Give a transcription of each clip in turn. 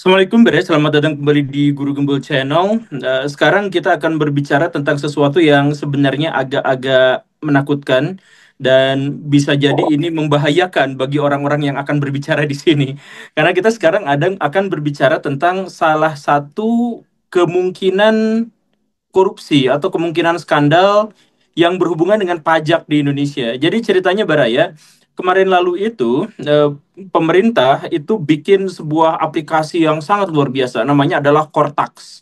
Assalamualaikum Bre, selamat datang kembali di Guru Gembul Channel. Sekarang kita akan berbicara tentang sesuatu yang sebenarnya agak-agak menakutkan dan bisa jadi ini membahayakan bagi orang-orang yang akan berbicara di sini. Karena kita sekarang akan berbicara tentang salah satu kemungkinan korupsi atau kemungkinan skandal yang berhubungan dengan pajak di Indonesia. Jadi ceritanya Baraya, kemarin lalu itu pemerintah itu bikin sebuah aplikasi yang sangat luar biasa, namanya adalah Cortax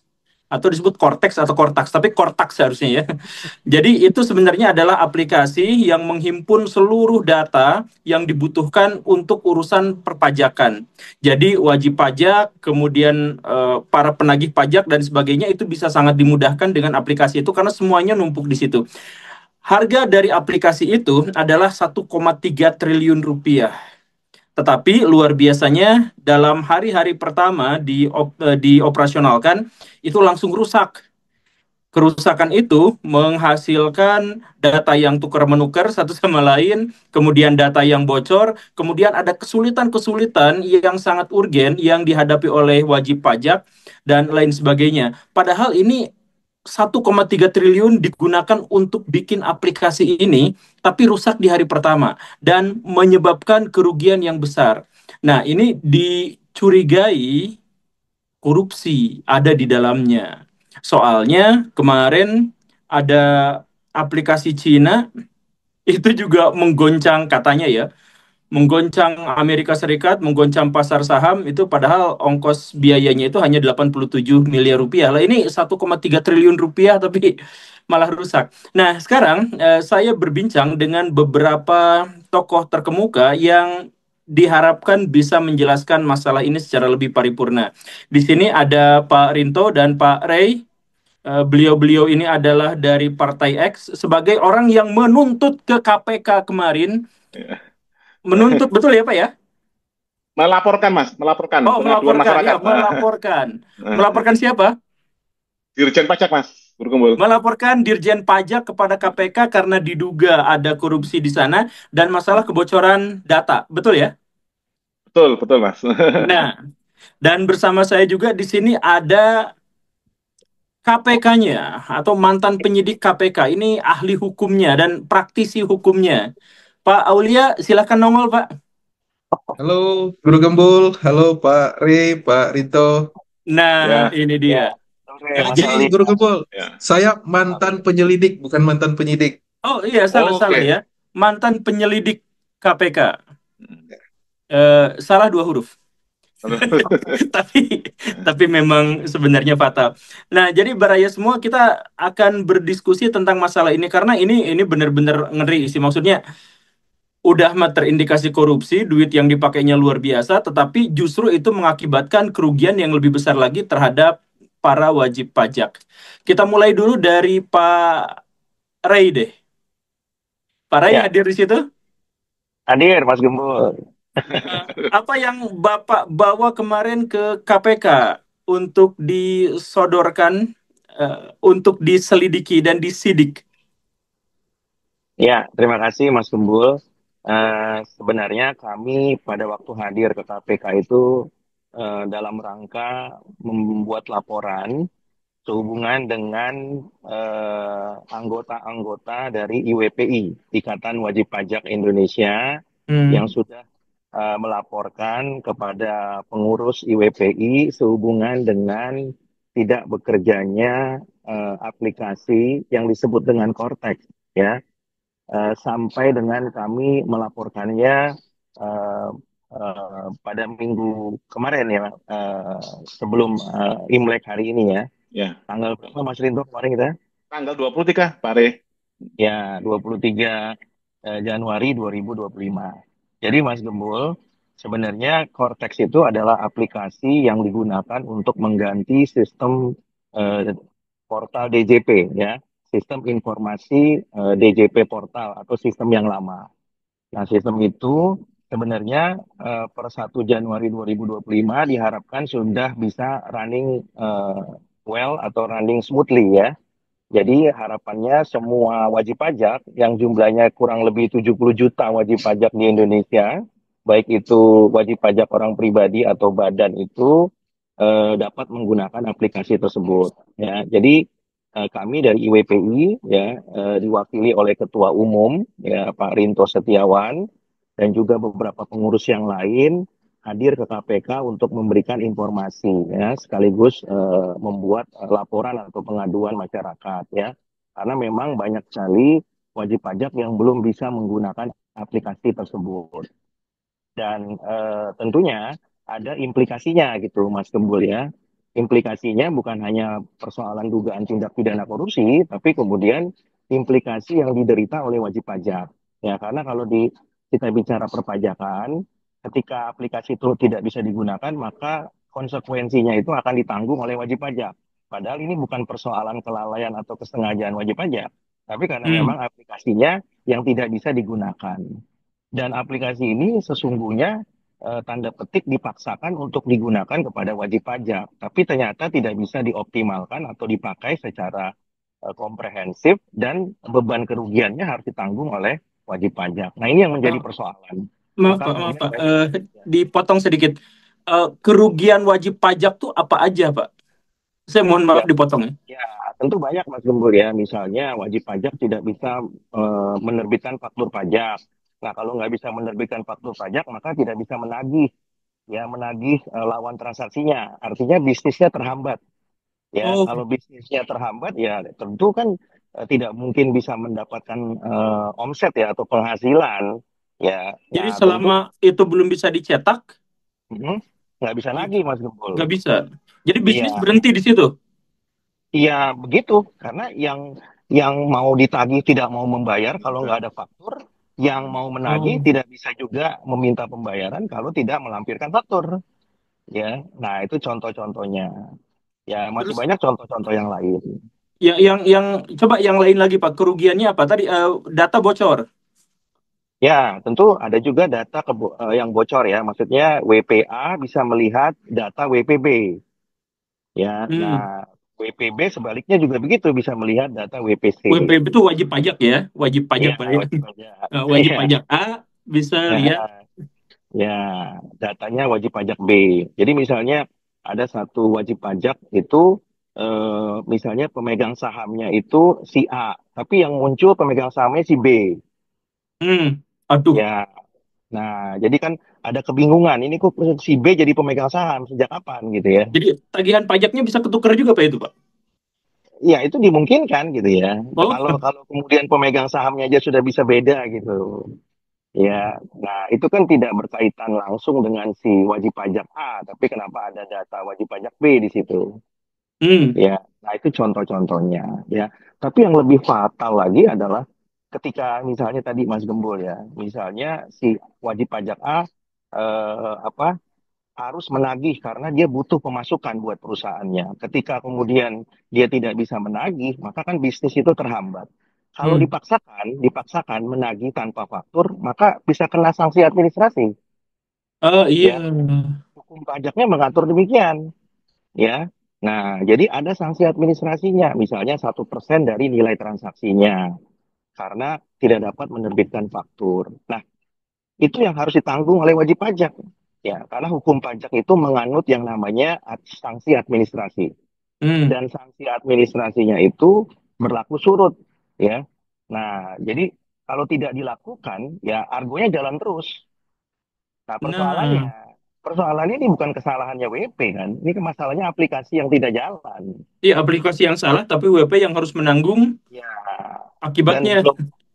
atau disebut Cortex atau Cortax, tapi Cortax seharusnya ya. Jadi itu sebenarnya adalah aplikasi yang menghimpun seluruh data yang dibutuhkan untuk urusan perpajakan. Jadi wajib pajak, kemudian para penagih pajak dan sebagainya itu bisa sangat dimudahkan dengan aplikasi itu karena semuanya numpuk di situ. Harga dari aplikasi itu adalah 1,3 triliun rupiah. Tetapi luar biasanya dalam hari-hari pertama dioperasionalkan itu langsung rusak. Kerusakan itu menghasilkan data yang tukar-menukar satu sama lain, kemudian data yang bocor, kemudian ada kesulitan-kesulitan yang sangat urgen yang dihadapi oleh wajib pajak, dan lain sebagainya. Padahal ini 1,3 triliun digunakan untuk bikin aplikasi ini, tapi rusak di hari pertama, dan menyebabkan kerugian yang besar. Nah, ini dicurigai korupsi ada di dalamnya. Soalnya kemarin ada aplikasi Cina itu juga menggoncang katanya ya, menggoncang Amerika Serikat, menggoncang pasar saham itu padahal ongkos biayanya itu hanya 87 miliar rupiah. Lah ini 1,3 triliun rupiah tapi malah rusak. Nah, sekarang saya berbincang dengan beberapa tokoh terkemuka yang diharapkan bisa menjelaskan masalah ini secara lebih paripurna. Di sini ada Pak Rinto dan Pak Ray. Beliau-beliau ini adalah dari Partai X sebagai orang yang menuntut ke KPK kemarin. Ya. Menuntut, betul ya Pak ya? Melaporkan, Mas, melaporkan Oh, pengaduan melaporkan, ya, masyarakat. melaporkan. Melaporkan siapa? Dirjen Pajak, Mas, berkumpul. Melaporkan Dirjen Pajak kepada KPK karena diduga ada korupsi di sana dan masalah kebocoran data. Betul ya? Betul, betul, Mas. Nah, dan bersama saya juga di sini ada KPK-nya atau mantan penyidik KPK. Ini ahli hukumnya dan praktisi hukumnya. Pak Aulia, silakan nongol, Pak. Halo Guru Gembul, halo Pak Ri, Pak Rito. Nah, Ya, ini Ya, dia. sore Mas Gini Ali. Guru Gembul, ya. saya mantan penyelidik, bukan mantan penyidik. Oh iya, salah Oke. ya. Mantan penyelidik KPK. Salah dua huruf. tapi tapi memang sebenarnya fatal. Nah, jadi Baraya semua kita akan berdiskusi tentang masalah ini karena ini benar-benar ngeri sih. Maksudnya udah mah terindikasi korupsi, duit yang dipakainya luar biasa, tetapi justru itu mengakibatkan kerugian yang lebih besar lagi terhadap para wajib pajak. Kita mulai dulu dari Pak Ray deh. Pak Ray Ya, hadir di situ. hadir Mas Gembul. Apa yang Bapak bawa kemarin ke KPK untuk disodorkan, untuk diselidiki dan disidik? Ya, terima kasih Mas Gembul. Sebenarnya kami pada waktu hadir ke KPK itu dalam rangka membuat laporan sehubungan dengan anggota-anggota dari IWPI, Ikatan Wajib Pajak Indonesia, yang Hmm. sudah melaporkan kepada pengurus IWPI sehubungan dengan tidak bekerjanya aplikasi yang disebut dengan Cortex, ya. Sampai dengan kami melaporkannya eh, pada minggu kemarin ya, sebelum Imlek hari ini ya. Ya. Tanggal berapa Mas Rinto kemarin kita? Tanggal 23, Pak Re. Ya, 23 Januari 2025. Jadi Mas Gembul, sebenarnya Cortex itu adalah aplikasi yang digunakan untuk mengganti sistem eh, portal DJP ya, sistem informasi DJP portal atau sistem yang lama. Nah, sistem itu sebenarnya per 1 Januari 2025 diharapkan sudah bisa running well atau running smoothly ya. Jadi harapannya semua wajib pajak yang jumlahnya kurang lebih 70 juta wajib pajak di Indonesia, baik itu wajib pajak orang pribadi atau badan itu dapat menggunakan aplikasi tersebut. Ya, jadi kami dari IWPI ya diwakili oleh Ketua Umum ya Pak Rinto Setiawan dan juga beberapa pengurus yang lain hadir ke KPK untuk memberikan informasi ya sekaligus membuat laporan atau pengaduan masyarakat ya karena memang banyak sekali wajib pajak yang belum bisa menggunakan aplikasi tersebut dan tentunya ada implikasinya gitu Mas Gembul ya. Implikasinya bukan hanya persoalan dugaan tindak pidana korupsi, tapi kemudian implikasi yang diderita oleh wajib pajak. Ya, karena kalau kita bicara perpajakan, ketika aplikasi itu tidak bisa digunakan, maka konsekuensinya itu akan ditanggung oleh wajib pajak. Padahal ini bukan persoalan kelalaian atau kesengajaan wajib pajak, tapi karena Hmm. memang aplikasinya yang tidak bisa digunakan. Dan aplikasi ini sesungguhnya tanda petik dipaksakan untuk digunakan kepada wajib pajak, tapi ternyata tidak bisa dioptimalkan atau dipakai secara komprehensif dan beban kerugiannya harus ditanggung oleh wajib pajak. Nah, ini yang menjadi Oh, persoalan. maaf Maka Pak, maaf kemudian Pak. banyak ya, Dipotong sedikit. Kerugian wajib pajak tuh apa aja, Pak? Saya mohon maaf ya, dipotong ya. ya, tentu banyak Mas Gembul ya. Misalnya wajib pajak tidak bisa menerbitkan faktur pajak. Nah, kalau nggak bisa menerbitkan faktur pajak, maka tidak bisa menagih lawan transaksinya. Artinya bisnisnya terhambat. Ya, Oh, kalau bisnisnya terhambat ya tentu kan tidak mungkin bisa mendapatkan omset ya atau penghasilan. Ya, jadi nah tentu selama itu belum bisa dicetak, mm, nggak bisa nagih Mas Gembul. nggak bisa. Jadi bisnis Iya, berhenti di situ. iya begitu. Karena yang mau ditagih tidak mau membayar kalau nggak ada faktur. Yang mau menagih Oh, tidak bisa juga meminta pembayaran kalau tidak melampirkan faktur. Ya, nah itu contoh-contohnya. Ya, masih terus banyak contoh-contoh yang lain. ya yang coba yang lain lagi Pak. Kerugiannya apa? Tadi data bocor. Ya, tentu ada juga data yang bocor ya. Maksudnya WPA bisa melihat data WPB. Ya, Hmm. nah WPB sebaliknya juga begitu bisa melihat data WPC. WPB itu wajib pajak ya, wajib pajak Iya, Pak ya. wajib pajak. Wajib Iya, pajak A bisa lihat. ya, ya, datanya wajib pajak B. Jadi misalnya ada satu wajib pajak itu misalnya pemegang sahamnya itu si A, tapi yang muncul pemegang sahamnya si B. Aduh. Ya, nah, jadi kan ada kebingungan. Ini kok si B jadi pemegang saham sejak kapan gitu ya? Jadi tagihan pajaknya bisa ketukar juga Pak itu Pak. Ya itu dimungkinkan gitu ya. Oh, Kalau kalau kemudian pemegang sahamnya aja sudah bisa beda gitu. Ya, nah itu kan tidak berkaitan langsung dengan si wajib pajak A, tapi kenapa ada data wajib pajak B di situ? hmm. Ya, nah itu contoh-contohnya ya. Tapi yang lebih fatal lagi adalah ketika misalnya tadi Mas Gembul ya, misalnya si wajib pajak A apa harus menagih karena dia butuh pemasukan buat perusahaannya. Ketika kemudian dia tidak bisa menagih, maka kan bisnis itu terhambat. Kalau Hmm. dipaksakan menagih tanpa faktur, maka bisa kena sanksi administrasi. Oh iya. Ya, hukum pajaknya mengatur demikian. Ya, nah jadi ada sanksi administrasinya, misalnya 1% dari nilai transaksinya karena tidak dapat menerbitkan faktur. Nah, itu yang harus ditanggung oleh wajib pajak. Ya, karena hukum pajak itu menganut yang namanya sanksi administrasi. Hmm. Dan sanksi administrasinya itu berlaku surut. Ya, nah jadi kalau tidak dilakukan, ya argonya jalan terus. Nah, Nah, persoalannya ini bukan kesalahannya WP kan, ini masalahnya aplikasi yang tidak jalan. iya aplikasi yang salah tapi WP yang harus menanggung Ya, dan akibatnya.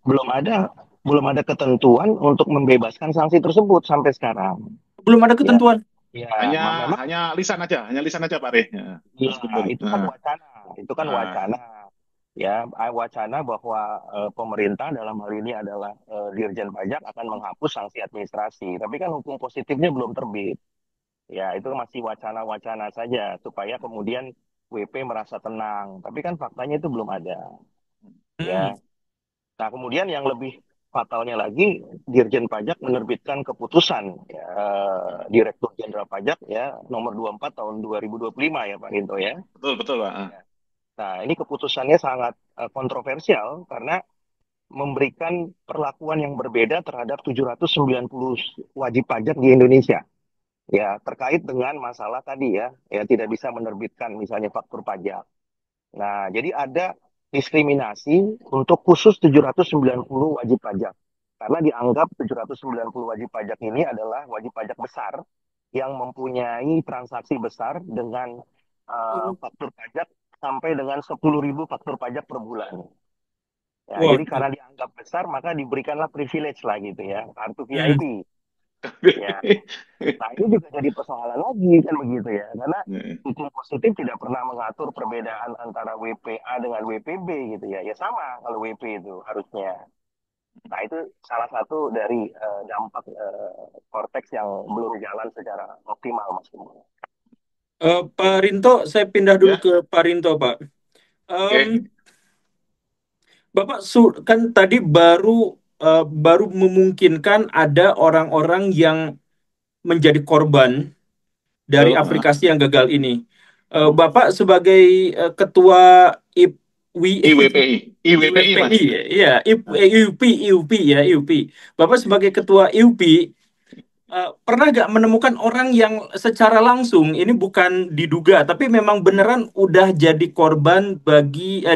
belum ada belum ada ketentuan untuk membebaskan sanksi tersebut sampai sekarang. Belum ada Ya, ketentuan. ya, Hanya memang hanya lisan aja Pak Re. Ya, ya Mas Gembul. itu kan Nah, wacana, itu kan nah, wacana. Ya, wacana bahwa pemerintah dalam hal ini adalah Dirjen Pajak akan menghapus sanksi administrasi. Tapi kan hukum positifnya belum terbit. Ya, itu masih wacana-wacana saja supaya kemudian WP merasa tenang. Tapi kan faktanya itu belum ada. Hmm. Ya, nah, kemudian yang lebih fatalnya lagi, Dirjen Pajak menerbitkan keputusan ya, Direktur Jenderal Pajak ya nomor 24 tahun 2025 ya Pak Ginto ya. betul betul Pak. Ah. Nah, ini keputusannya sangat kontroversial karena memberikan perlakuan yang berbeda terhadap 790 wajib pajak di Indonesia. Ya, terkait dengan masalah tadi ya tidak bisa menerbitkan misalnya faktur pajak. Nah, jadi ada diskriminasi untuk khusus 790 wajib pajak. Karena dianggap 790 wajib pajak ini adalah wajib pajak besar yang mempunyai transaksi besar dengan Oh, faktur pajak sampai dengan 10.000 faktur pajak per bulan. Ya, jadi waduh. karena dianggap besar maka diberikanlah privilege lah gitu ya, kartu Hmm. VIP. Ya, nah ini juga jadi persoalan lagi kan begitu ya, karena hukum positif tidak pernah mengatur perbedaan antara WPA dengan WPB gitu ya. Ya sama kalau WP itu harusnya. Nah itu salah satu dari dampak Cortex yang belum jalan secara optimal Mas Gembong. Pak Rinto, saya pindah dulu Ya, ke Pak Rinto, Pak. Em, oke. Bapak kan tadi baru memungkinkan ada orang-orang yang menjadi korban dari Betul. aplikasi yang gagal ini. Bapak sebagai ketua IPWI, IWPI, IWPI IWPI, Mas. ya, IUP ya, IUP. Bapak sebagai ketua IUP, pernah nggak menemukan orang yang secara langsung ini bukan diduga, tapi memang beneran udah jadi korban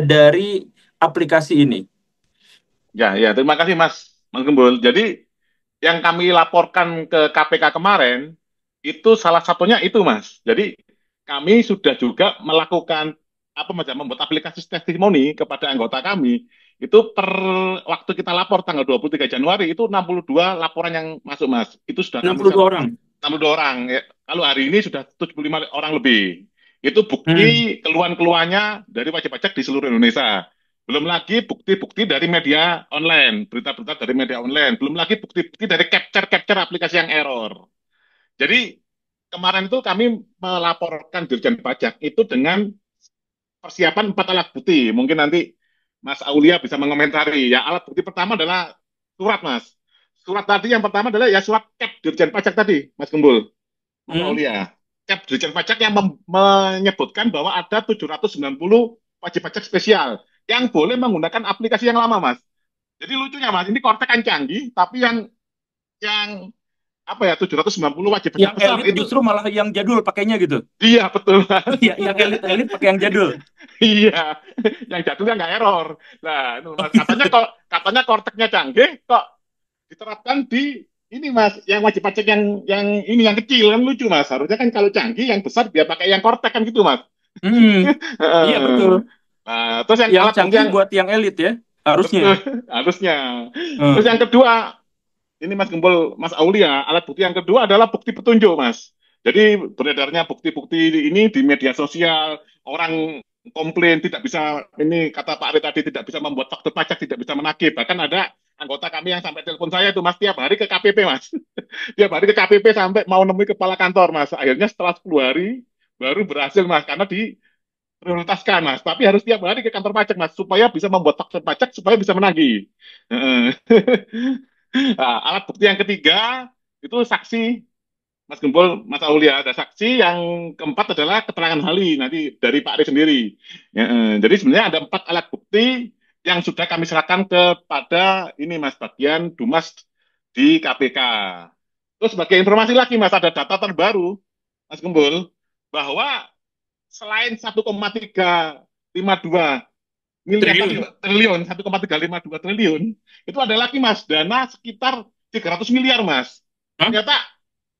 dari aplikasi ini? Ya, ya, terima kasih Mas Gembul. Jadi yang kami laporkan ke KPK kemarin itu salah satunya itu Mas. Jadi kami sudah juga melakukan apa macam membuat aplikasi testimoni kepada anggota kami. Itu per waktu kita lapor tanggal 23 Januari itu 62 laporan yang masuk Mas. Itu sudah kami 62 orang. 62 orang. Ya. Kalau hari ini sudah 75 orang lebih. Itu Hmm. bukti keluhan-keluhannya dari wajib pajak di seluruh Indonesia. Belum lagi bukti-bukti dari media online, berita-berita dari media online. Belum lagi bukti-bukti dari capture-capture aplikasi yang error. Jadi kemarin itu kami melaporkan Dirjen Pajak itu dengan persiapan 4 alat bukti. Mungkin nanti Mas Aulia bisa mengomentari. Ya, alat bukti pertama adalah surat, Mas. Surat tadi yang pertama adalah ya surat cap Dirjen Pajak tadi, Mas Gembul, Mas Hmm. Aulia. Cap Dirjen Pajak yang menyebutkan bahwa ada 790 wajib pajak spesial yang boleh menggunakan aplikasi yang lama, Mas. Jadi lucunya, Mas, ini Cortex kan canggih, tapi yang apa ya 790 wajib pajak Yang besar elit itu justru malah yang jadul pakainya gitu. iya betul, Mas. Iya, yang elit-elit pakai yang jadul. Iya, yang jadulnya nggak error. Nah, itu Mas, katanya Cortex-nya canggih, kok diterapkan di ini Mas, yang wajib pajak yang ini yang kecil kan lucu Mas. Harusnya kan kalau canggih yang besar dia pakai yang Cortex kan gitu Mas. Hmm. Iya betul. Nah, terus yang Yang alat bukti canggih yang buat yang elit ya, harusnya. betul harusnya. Terus Hmm. yang kedua, ini Mas Gembul, Mas Aulia, alat bukti yang kedua adalah bukti petunjuk, Mas. Jadi beredarnya bukti-bukti ini di media sosial, orang komplain tidak bisa, ini kata Pak Ari tadi tidak bisa membuat faktur pajak, tidak bisa menagih. Bahkan ada anggota kami yang sampai telepon saya itu, Mas, tiap hari ke KPP, Mas. Tiap hari ke KPP sampai mau nemui kepala kantor, Mas. Akhirnya setelah 10 hari baru berhasil, Mas, karena diprioritaskan, Mas. Tapi harus tiap hari ke kantor pajak, Mas, supaya bisa membuat faktur pajak, supaya bisa menagih. Nah, alat bukti yang ketiga itu saksi Mas Gembul, Mas Aulia. Ada saksi yang keempat adalah keterangan ahli nanti dari Pak Ari sendiri. Ya, jadi sebenarnya ada 4 alat bukti yang sudah kami serahkan kepada ini Mas bagian Dumas di KPK. Terus sebagai informasi lagi Mas ada data terbaru Mas Gembul bahwa selain 1,352 miliar tadi Triliun. triliun 1,352 triliun itu ada lagi Mas dana sekitar 300 miliar Mas. Hah? Ternyata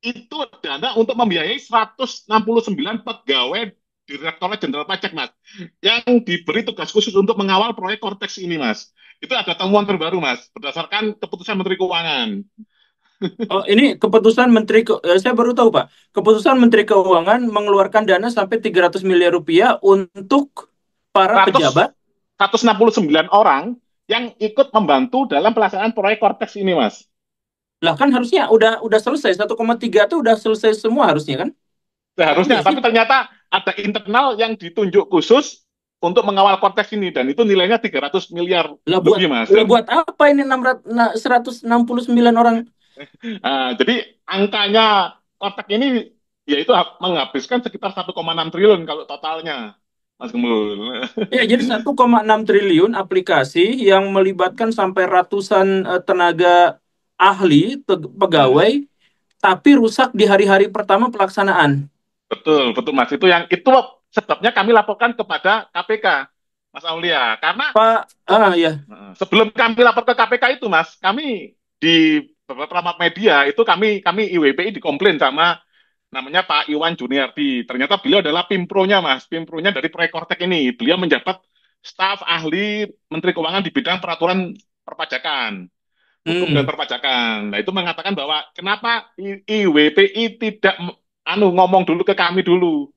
itu dana untuk membiayai 169 pegawai Direktorat Jenderal Pajak Mas yang diberi tugas khusus untuk mengawal proyek Cortex ini Mas. Itu ada temuan terbaru Mas berdasarkan keputusan Menteri Keuangan. Oh, ini keputusan saya baru tahu Pak. Keputusan Menteri Keuangan mengeluarkan dana sampai 300 miliar rupiah untuk para 100 pejabat. 169 orang yang ikut membantu dalam pelaksanaan proyek Cortex ini Mas. Lah kan harusnya udah selesai 1,3 tuh udah selesai semua harusnya kan? Seharusnya, Enggak sih? tapi ternyata ada internal yang ditunjuk khusus untuk mengawal kontes ini dan itu nilainya 300 miliar Lah buat lebih Mas. lah buat apa ini 169 orang? Jadi angkanya kontak ini yaitu menghabiskan sekitar 1,6 triliun kalau totalnya Mas Gembul. Ya, jadi 1,6 triliun aplikasi yang melibatkan sampai ratusan tenaga ahli, pegawai tapi rusak di hari-hari pertama pelaksanaan. Betul, betul Mas. Itu sebabnya kami laporkan kepada KPK, Mas Aulia. Karena Pak, ya. sebelum kami lapor ke KPK itu, Mas, kami di beberapa media itu kami IWPI dikomplain sama namanya Pak Iwan Juniardi. Ternyata beliau adalah Pimpronya, Mas. Pimpronya dari proyek Kortek ini. Beliau menjabat staf ahli Menteri Keuangan di bidang peraturan perpajakan, hukum dan perpajakan. Nah, itu mengatakan bahwa kenapa IWPI tidak ngomong dulu ke kami dulu.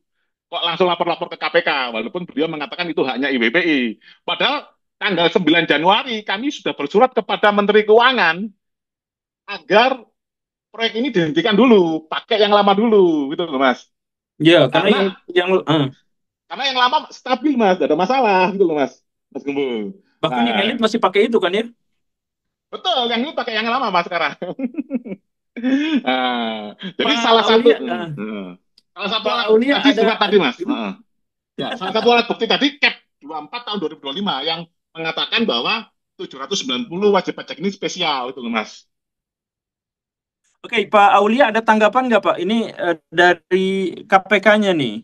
Kok langsung lapor-lapor ke KPK, walaupun beliau mengatakan itu hanya IWPI. Padahal tanggal 9 Januari kami sudah bersurat kepada Menteri Keuangan agar proyek ini dihentikan dulu, pakai yang lama dulu, gitu loh Mas. Ya, Karena yang karena yang lama stabil Mas, tidak ada masalah, gitu loh Mas, Mas Gembul. bahkan yang Nah, elit masih pakai itu kan ya? betul, yang ini pakai yang lama Mas sekarang. Nah, jadi Pak salah satu, Aulia, salah satu Pak alat Aulia tadi ada surat tadi Mas. Ya, salah satu alat bukti tadi Cap 24 tahun 2025 yang mengatakan bahwa 790 wajib pajak ini spesial, itu loh Mas. Oke, Pak Aulia ada tanggapan nggak Pak? Ini dari KPK-nya nih.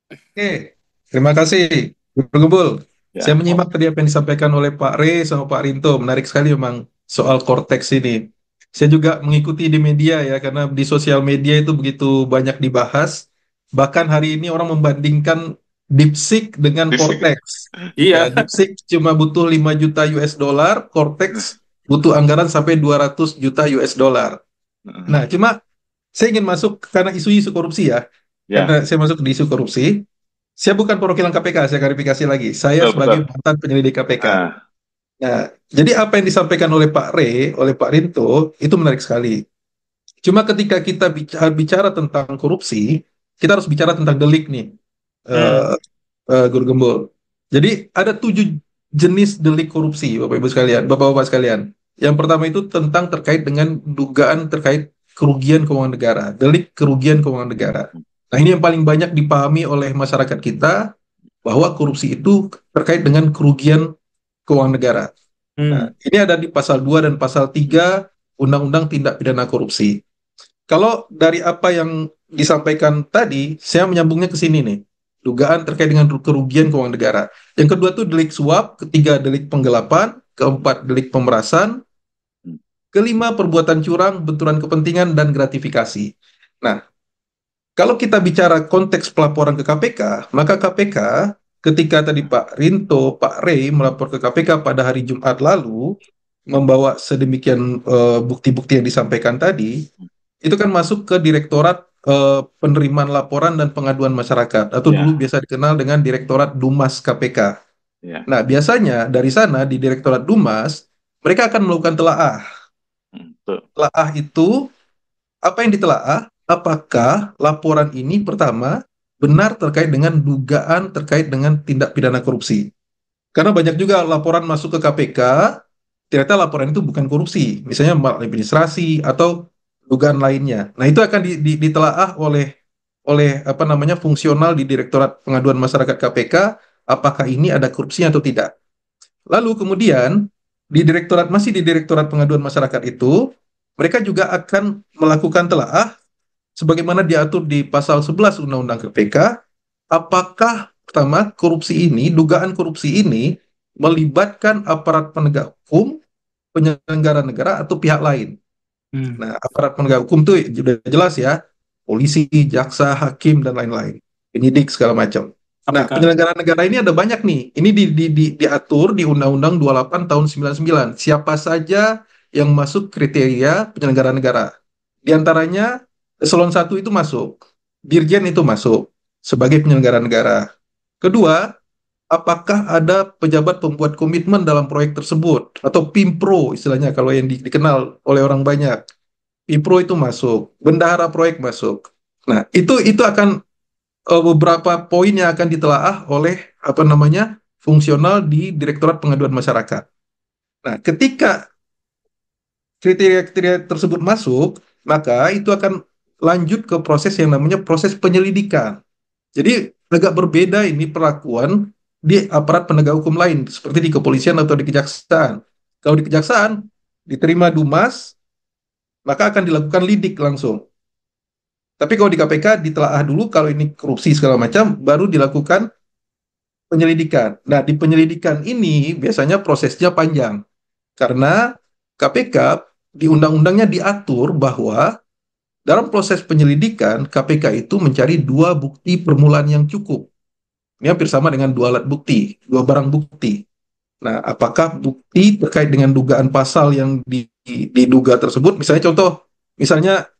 Oke, terima kasih, Guru Gembul. Saya Ya, menyimak tadi apa yang disampaikan oleh Pak Re sama Pak Rinto. Menarik sekali memang soal Cortex ini. Saya juga mengikuti di media ya, karena di sosial media itu begitu banyak dibahas. Bahkan hari ini orang membandingkan DeepSeek dengan Cortex. Iya. Ya, DeepSeek cuma butuh 5 juta US dollar, Cortex butuh anggaran sampai 200 juta US dollar. Nah, cuma saya ingin masuk karena isu-isu korupsi ya. Karena ya, saya masuk di isu korupsi, saya bukan perwakilan KPK, saya klarifikasi lagi. Saya betul, sebagai betul. mantan penyelidik KPK. Ah, Nah, jadi apa yang disampaikan oleh Pak Re, oleh Pak Rinto, itu menarik sekali. Cuma ketika kita bicara tentang korupsi, kita harus bicara tentang delik nih, eh, Guru Gembul. Jadi ada 7 jenis delik korupsi, Bapak Ibu sekalian, Bapak-Bapak sekalian. Yang pertama itu tentang terkait dengan dugaan terkait kerugian keuangan negara, delik kerugian keuangan negara. Nah, ini yang paling banyak dipahami oleh masyarakat kita bahwa korupsi itu terkait dengan kerugian keuangan negara. Nah, ini ada di pasal 2 dan pasal 3 Undang-Undang Tindak Pidana Korupsi. Kalau dari apa yang disampaikan tadi, saya menyambungnya ke sini nih. Dugaan terkait dengan kerugian keuangan negara. Yang kedua tuh delik suap, ketiga delik penggelapan, keempat delik pemerasan, kelima perbuatan curang, benturan kepentingan, dan gratifikasi. Nah, kalau kita bicara konteks pelaporan ke KPK, maka KPK ketika tadi Pak Rinto, Pak Rey melapor ke KPK pada hari Jumat lalu, membawa sedemikian bukti-bukti yang disampaikan tadi, itu kan masuk ke Direktorat Penerimaan Laporan dan Pengaduan Masyarakat, atau dulu biasa dikenal dengan Direktorat Dumas KPK. ya, Nah, biasanya dari sana di Direktorat Dumas, mereka akan melakukan telaah. betul. Telaah itu apa yang ditelaah? Apakah laporan ini pertama benar terkait dengan dugaan terkait dengan tindak pidana korupsi? Karena banyak juga laporan masuk ke KPK, ternyata laporan itu bukan korupsi, misalnya maladministrasi atau dugaan lainnya. Nah, itu akan ditelaah oleh apa namanya fungsional di Direktorat Pengaduan Masyarakat KPK, apakah ini ada korupsi atau tidak. Lalu kemudian masih di Direktorat Pengaduan Masyarakat itu, mereka juga akan melakukan telaah sebagaimana diatur di pasal 11 Undang-Undang KPK, apakah pertama dugaan korupsi ini melibatkan aparat penegak hukum, penyelenggara negara atau pihak lain. Nah, aparat penegak hukum itu sudah jelas ya, polisi, jaksa, hakim dan lain-lain, penyidik segala macam. Nah, KPK. penyelenggara negara ini ada banyak nih. Ini diatur di Undang-Undang 28 tahun 99. Siapa saja yang masuk kriteria penyelenggara negara. Di antaranya eselon 1 itu masuk, dirjen itu masuk sebagai penyelenggara negara. Kedua, apakah ada pejabat pembuat komitmen dalam proyek tersebut atau PIMPRO istilahnya kalau yang dikenal oleh orang banyak. PIMPRO itu masuk, bendahara proyek masuk. Nah, itu akan beberapa poin yang akan ditelaah oleh apa namanya fungsional di Direktorat Pengaduan Masyarakat. Nah, ketika kriteria-kriteria tersebut masuk, maka itu akan lanjut ke proses yang namanya proses penyelidikan. Jadi agak berbeda ini perlakuan di aparat penegak hukum lain, seperti di kepolisian atau di kejaksaan. Kalau di kejaksaan, diterima Dumas, maka akan dilakukan lidik langsung. Tapi kalau di KPK ditelaah dulu kalau ini korupsi segala macam, baru dilakukan penyelidikan. Nah, di penyelidikan ini biasanya prosesnya panjang karena KPK di undang-undangnya diatur bahwa dalam proses penyelidikan KPK itu mencari dua bukti permulaan yang cukup. Ini hampir sama dengan dua alat bukti, dua barang bukti. Nah, apakah bukti terkait dengan dugaan pasal yang diduga tersebut, misalnya contoh, misalnya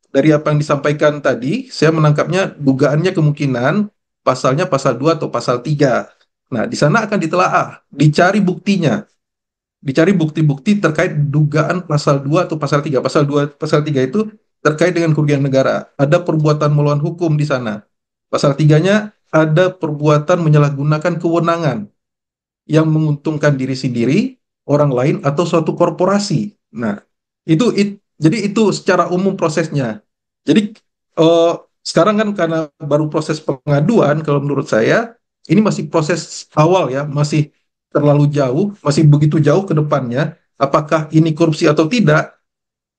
dari apa yang disampaikan tadi, saya menangkapnya dugaannya kemungkinan pasalnya pasal 2 atau pasal 3. Nah, di sana akan ditelaah, dicari buktinya, dicari bukti-bukti terkait dugaan pasal 2 atau pasal 3. Pasal 2, pasal 3 itu terkait dengan kerugian negara. Ada perbuatan melawan hukum di sana. Pasal 3-nya ada perbuatan menyalahgunakan kewenangan yang menguntungkan diri sendiri, orang lain, atau suatu korporasi. Nah, jadi itu secara umum prosesnya. Jadi eh, sekarang kan karena baru proses pengaduan, kalau menurut saya ini masih proses awal ya, masih terlalu jauh, masih begitu jauh ke depannya. Apakah ini korupsi atau tidak?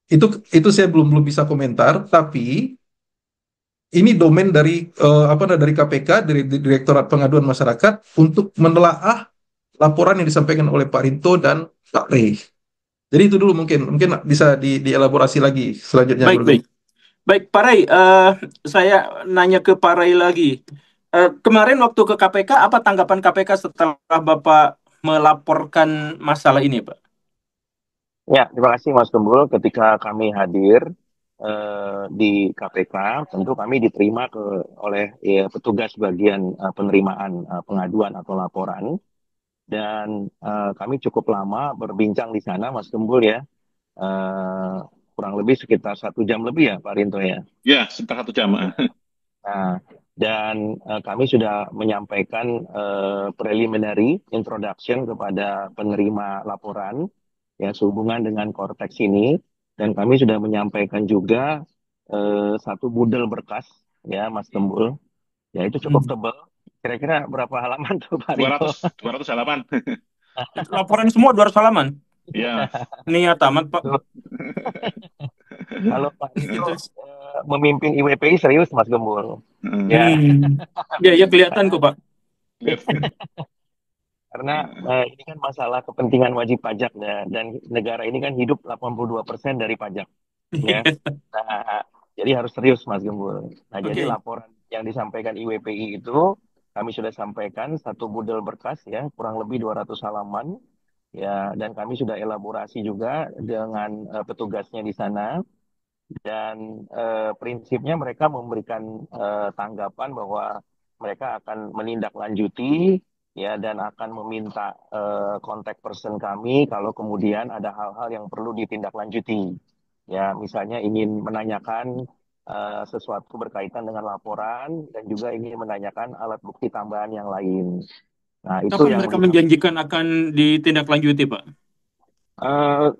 Itu saya belum bisa komentar. Tapi ini domain dari dari KPK, dari Direktorat Pengaduan Masyarakat untuk menelaah laporan yang disampaikan oleh Pak Rinto dan Pak Rey. Jadi itu dulu mungkin bisa dielaborasi lagi selanjutnya. Baik, baik. Baik, Pak Ray, saya nanya ke Pak Ray lagi. Kemarin waktu ke KPK, apa tanggapan KPK setelah Bapak melaporkan masalah ini, Pak? Ya, terima kasih Mas Gembul. Ketika kami hadir di KPK, tentu kami diterima oleh petugas bagian penerimaan pengaduan atau laporan, dan kami cukup lama berbincang di sana, Mas Gembul ya, kurang lebih sekitar 1 jam lebih ya, Pak Rinto ya. Ya, sekitar 1 jam. Nah, dan kami sudah menyampaikan preliminary introduction kepada penerima laporan ya sehubungan dengan Korteks ini, dan kami sudah menyampaikan juga satu budel berkas ya Mas Gembul, ya itu cukup tebal. Kira-kira berapa halaman tuh Pak Rinto? 200 halaman. Laporan semua 200 halaman? Iya. Niat amat, Pak. Kalau Pak Rinto memimpin IWPI serius Mas Gembul. Ya. Ya kelihatan kok, Pak. Karena ini kan masalah kepentingan wajib pajak dan negara ini kan hidup 82% dari pajak. Ya. Nah, jadi harus serius Mas Gembul. Nah, jadi laporan yang disampaikan IWPI itu kami sudah sampaikan satu budel berkas ya, kurang lebih 200 halaman. Ya, dan kami sudah elaborasi juga dengan petugasnya di sana. Dan prinsipnya mereka memberikan tanggapan bahwa mereka akan menindaklanjuti ya dan akan meminta kontak person kami kalau kemudian ada hal-hal yang perlu ditindaklanjuti. Ya, misalnya ingin menanyakan sesuatu berkaitan dengan laporan dan juga ingin menanyakan alat bukti tambahan yang lain. Nah, itu kapan yang mereka menjanjikan akan ditindaklanjuti, Pak?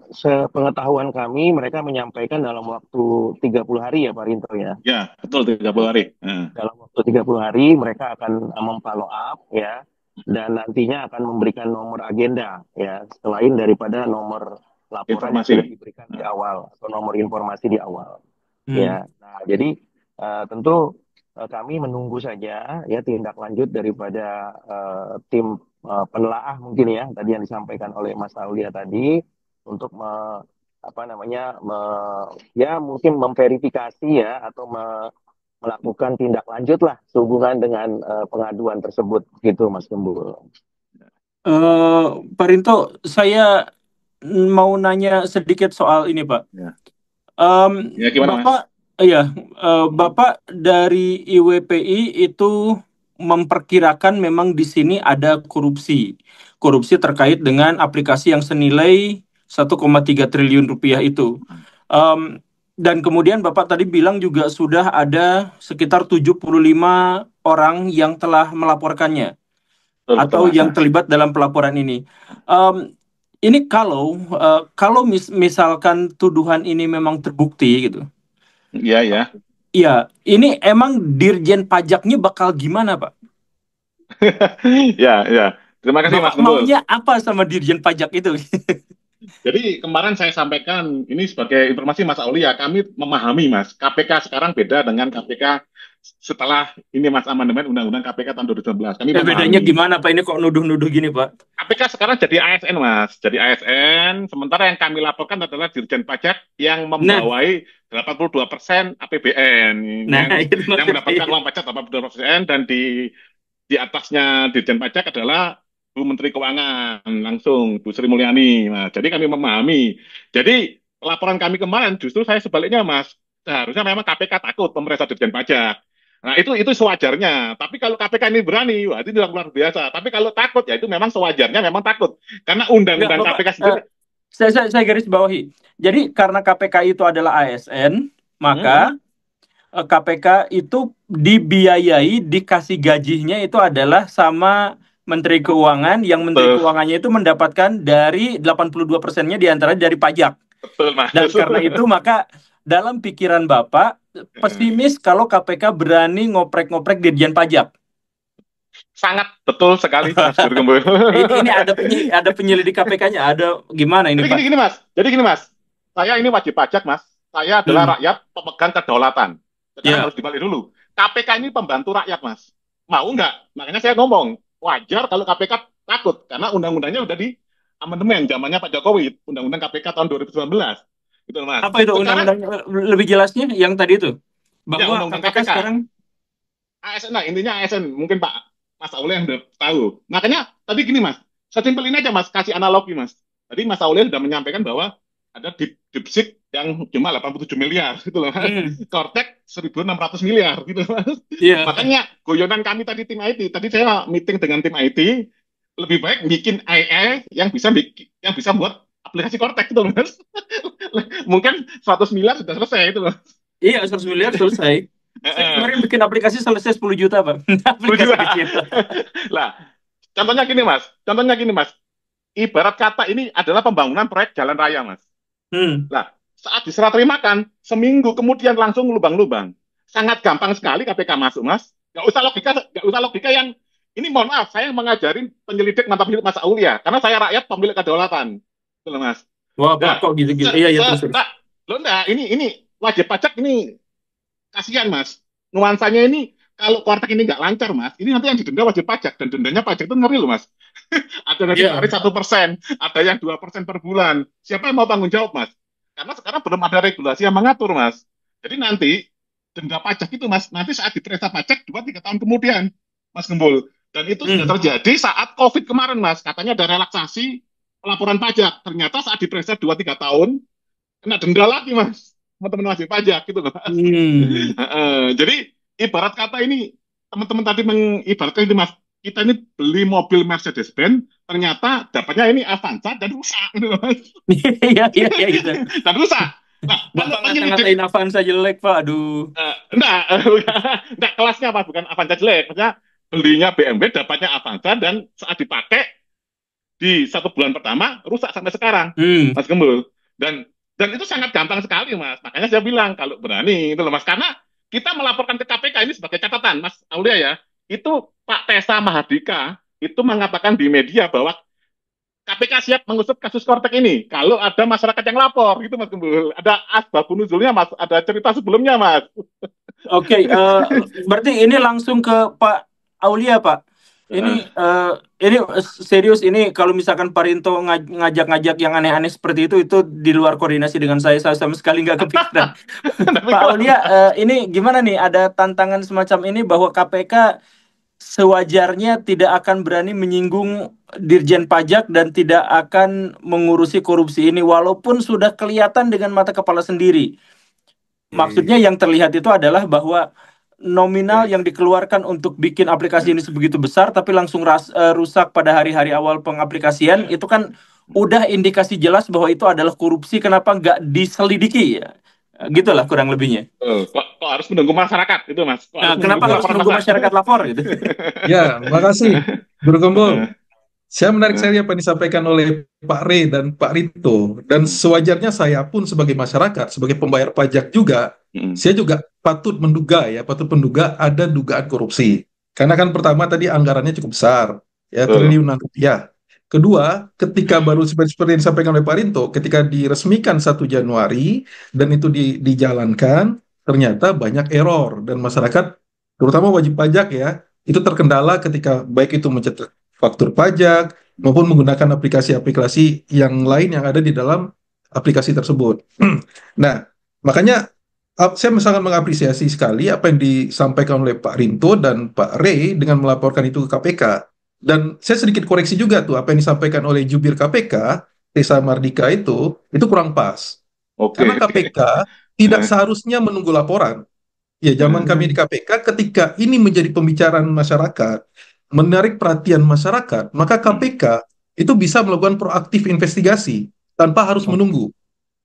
Sepengetahuan kami, mereka menyampaikan dalam waktu 30 hari ya Pak Rinto ya. Ya, betul 30 hari. Dalam waktu 30 hari mereka akan memfollow up ya, dan nantinya akan memberikan nomor agenda ya, selain daripada nomor laporan yang sudah diberikan di awal atau nomor informasi di awal. Ya, nah jadi tentu kami menunggu saja ya tindak lanjut daripada tim penelaah mungkin ya tadi yang disampaikan oleh Mas Aulia tadi untuk mungkin memverifikasi ya atau melakukan tindak lanjut lah sehubungan dengan pengaduan tersebut gitu Mas Gembul. Pak Rinto, saya mau nanya sedikit soal ini, Pak. Ya, gimana, Bapak, Bapak dari IWPI itu memperkirakan memang di sini ada korupsi terkait dengan aplikasi yang senilai 1,3 triliun rupiah itu. Dan kemudian Bapak tadi bilang juga sudah ada sekitar 75 orang yang telah melaporkannya atau yang terlibat dalam pelaporan ini. Ini kalau misalkan tuduhan ini memang terbukti gitu. Iya. Iya, ini emang Dirjen Pajaknya bakal gimana, Pak? Ya. Terima kasih Mas Gembul. Maunya apa sama Dirjen Pajak itu? Jadi kemarin saya sampaikan ini sebagai informasi Mas Aulia, kami memahami Mas, KPK sekarang beda dengan KPK setelah ini Mas amandemen Undang-Undang KPK tahun 2019. Kami Bedanya memahami. gimana Pak? Ini kok nuduh-nuduh gini Pak? KPK sekarang jadi ASN Mas, jadi ASN. Sementara yang kami laporkan adalah Dirjen Pajak yang Nah, membawai 82% APBN, nah itu yang maksud mendapatkan saya. uang pajak 82%, dan di atasnya Dirjen Pajak adalah Bu Menteri Keuangan langsung Bu Sri Mulyani. Nah, jadi kami memahami. Jadi laporan kami kemarin justru saya sebaliknya Mas. Seharusnya memang KPK takut pemerintah Dirjen Pajak. Nah, itu sewajarnya. Tapi kalau KPK ini berani, wah itu luar biasa. Tapi kalau takut ya itu memang sewajarnya memang takut. Karena Enggak, undang-undang Bapak, KPK sendiri. saya garis bawahi. Jadi karena KPK itu adalah ASN, maka KPK itu dibiayai, dikasih gajinya itu adalah sama Menteri Keuangan, yang Menteri Betul, Keuangannya itu mendapatkan dari 82%-nya diantara dari pajak. betul Mas. Dan karena itu maka dalam pikiran Bapak pesimis kalau KPK berani ngoprek-ngoprek Dirjen Pajak. Sangat betul sekali Mas Guru Gembul. Ini ada penyelidik KPK-nya, ada gimana ini Jadi Pak? gini Mas. Jadi gini Mas. Saya ini wajib pajak Mas. Saya adalah rakyat pemegang kedaulatan. Sekarang Ya. harus dibalik dulu. KPK ini pembantu rakyat Mas. Mau nggak? Makanya saya ngomong wajar kalau KPK takut karena undang-undangnya udah di amandemen zamannya Pak Jokowi, Undang-Undang KPK tahun 2019. Gitu Mas. Apa itu Sekarang undang-undang lebih jelasnya yang tadi itu? ya Bahwa Undang-Undang KPK KPK. sekarang ASN lah, intinya ASN. Mungkin Pak Mas Aule yang udah tahu. Makanya tadi gini Mas, sesimpel ini aja Mas, kasih analogi Mas. Tadi Mas Aule sudah menyampaikan bahwa ada Dipsik yang cuma 87 miliar gitu loh Mas. Kortek 1.600 miliar gitu Mas. Iya. Makanya goyonan kami tadi tim IT, tadi saya meeting dengan tim IT, lebih baik bikin AI yang bisa buat aplikasi Kortek gitu loh Mas. Mungkin 100 miliar sudah selesai itu loh. Iya, 100 miliar selesai. Saya kemarin bikin aplikasi selesai 10 juta, Pak. Aplikasi kecil. Lah, contohnya gini Mas. Ibarat kata ini adalah pembangunan proyek jalan raya Mas. Lah, saat diserah terimakan, seminggu kemudian langsung lubang-lubang. Sangat gampang sekali KPK masuk Mas. Gak usah logika yang ini, mohon maaf, saya mengajarin penyelidik mantan penyelidik Mas Aulia karena saya rakyat pemilik kedaulatan. Betul Mas. Wah, Pak, Nah, kok gitu-gitu. Iya, terus. ini wajib pajak ini kasihan Mas. Nuansanya ini kalau Kortek ini nggak lancar Mas, ini nanti yang didenda wajib pajak, dan dendanya pajak itu ngeri loh Mas. Ada yang ditarik 1%, ada yang 2% per bulan. Siapa yang mau tanggung jawab Mas? Karena sekarang belum ada regulasi yang mengatur Mas. Jadi nanti denda pajak itu Mas, nanti saat diperiksa pajak 2-3 tahun kemudian Mas Gembul. Dan itu sudah terjadi saat COVID kemarin Mas. Katanya ada relaksasi pelaporan pajak. Ternyata saat diperiksa 2-3 tahun kena denda lagi Mas, teman-teman wajib pajak gitu loh Mas. Jadi ibarat kata ini, teman-teman tadi mengibaratkan ini Mas, kita ini beli mobil Mercedes-Benz, ternyata dapatnya ini Avanza dan rusak gitu loh Mas. Iya gitu. Dan rusak. Nah, Bapak ngata-ngatain Avanza jelek, Pak. Aduh. Enggak, kelasnya Mas, bukan Avanza jelek. Maksudnya belinya BMW, dapatnya Avanza, dan saat dipakai di 1 bulan pertama rusak sampai sekarang, Mas Gembul. Dan itu sangat gampang sekali Mas. Makanya saya bilang kalau berani itu loh Mas, karena kita melaporkan ke KPK ini sebagai catatan Mas Aulia ya. Itu Pak Tessa Mahardika itu mengatakan di media bahwa KPK siap mengusut kasus Kortek ini kalau ada masyarakat yang lapor gitu Mas Gembul. Ada asbabun nuzulnya Mas, ada cerita sebelumnya Mas. Oke, berarti ini langsung ke Pak Aulia, Pak. Ini serius, ini kalau misalkan Pak Rinto ngajak-ngajak yang aneh-aneh seperti itu di luar koordinasi dengan saya sama sekali nggak kepikiran. Pak Aulia, ini gimana nih, ada tantangan semacam ini bahwa KPK sewajarnya tidak akan berani menyinggung Dirjen Pajak dan tidak akan mengurusi korupsi ini walaupun sudah kelihatan dengan mata kepala sendiri. Maksudnya yang terlihat itu adalah bahwa nominal yang dikeluarkan untuk bikin aplikasi ini sebegitu besar tapi langsung rusak pada hari-hari awal pengaplikasian, itu kan udah indikasi jelas bahwa itu adalah korupsi. Kenapa nggak diselidiki ya? Gitulah kurang lebihnya. Kok harus menunggu masyarakat itu Mas? Kenapa harus menunggu masyarakat lapor gitu? Ya, makasih Guru Gembul. Saya menarik sekali apa yang disampaikan oleh Pak Re dan Pak Rinto, dan sewajarnya saya pun sebagai masyarakat, sebagai pembayar pajak juga, saya juga patut menduga ada dugaan korupsi. Karena kan pertama tadi anggarannya cukup besar, ya, triliunan rupiah. Kedua, ketika baru seperti yang disampaikan oleh Pak Rinto, ketika diresmikan 1 Januari dan itu dijalankan, ternyata banyak error dan masyarakat, terutama wajib pajak ya, itu terkendala ketika baik itu mencetak faktur pajak maupun menggunakan aplikasi-aplikasi yang lain yang ada di dalam aplikasi tersebut. Nah, makanya saya sangat mengapresiasi sekali apa yang disampaikan oleh Pak Rinto dan Pak Rey dengan melaporkan itu ke KPK. Dan saya sedikit koreksi juga tuh apa yang disampaikan oleh jubir KPK, Tessa Mardika itu kurang pas. Oke. Karena KPK tidak seharusnya menunggu laporan. Ya, zaman kami di KPK, ketika ini menjadi pembicaraan masyarakat, menarik perhatian masyarakat, maka KPK itu bisa melakukan proaktif investigasi tanpa harus menunggu.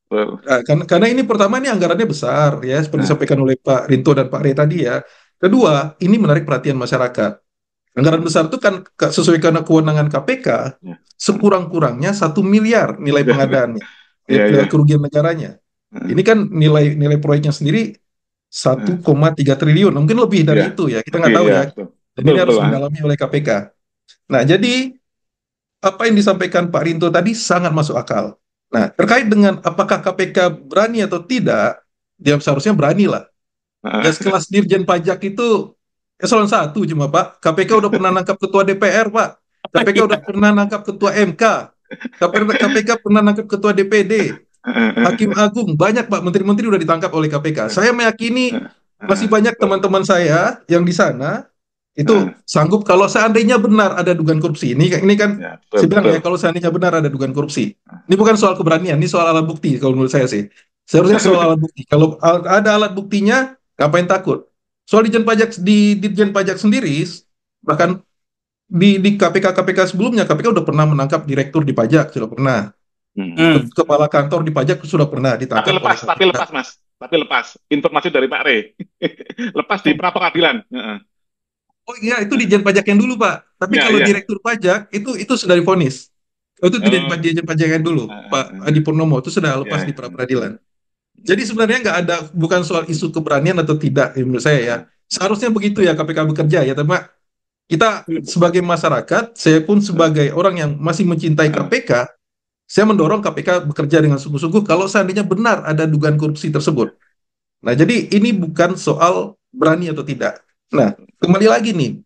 Betul. Nah, karena ini pertama ini anggarannya besar ya, seperti disampaikan oleh Pak Rinto dan Pak Rey tadi ya. Kedua, ini menarik perhatian masyarakat. Anggaran besar itu kan sesuai karena kewenangan KPK, sekurang-kurangnya 1 miliar nilai pengadaannya, kerugian negaranya. Ini kan nilai proyeknya sendiri 1,3 triliun, mungkin lebih dari itu ya, kita nggak tahu ya. Dan ini harus didalami oleh KPK. Nah, jadi apa yang disampaikan Pak Rinto tadi sangat masuk akal. Nah, terkait dengan apakah KPK berani atau tidak, dia seharusnya berani lah. Ya, sekelas Dirjen Pajak itu eselon 1 cuma Pak. KPK udah pernah nangkap ketua DPR Pak. KPK udah pernah nangkap ketua MK. KPK pernah nangkap ketua DPD. Hakim Agung, banyak Pak, menteri-menteri udah ditangkap oleh KPK. Saya meyakini masih banyak teman-teman saya yang di sana itu sanggup kalau seandainya benar ada dugaan korupsi. Ini kan saya bilang ya, kalau seandainya benar ada dugaan korupsi. Ini bukan soal keberanian, ini soal alat bukti kalau menurut saya sih. Seharusnya soal alat bukti. Kalau ada alat buktinya, ngapain takut? Soal Ditjen Pajak sendiri, bahkan di KPK sebelumnya, KPK udah pernah menangkap direktur di pajak, sudah pernah. Kepala kantor di pajak sudah pernah ditangkap. Tapi lepas Mas. Tapi lepas. Informasi dari Pak Rey. Lepas di pra peradilan. Oh iya, itu Ditjen Pajak yang dulu Pak. Tapi kalau direktur pajak itu sudah divonis. Itu Ditjen Pajak yang dulu, Pak Adi Purnomo, itu sudah lepas di pra peradilan. Jadi sebenarnya nggak ada, bukan soal isu keberanian atau tidak menurut saya ya. Seharusnya begitu ya KPK bekerja ya, tapi kita sebagai masyarakat, saya pun sebagai orang yang masih mencintai KPK, saya mendorong KPK bekerja dengan sungguh-sungguh kalau seandainya benar ada dugaan korupsi tersebut. Nah, jadi ini bukan soal berani atau tidak. Nah, kembali lagi nih,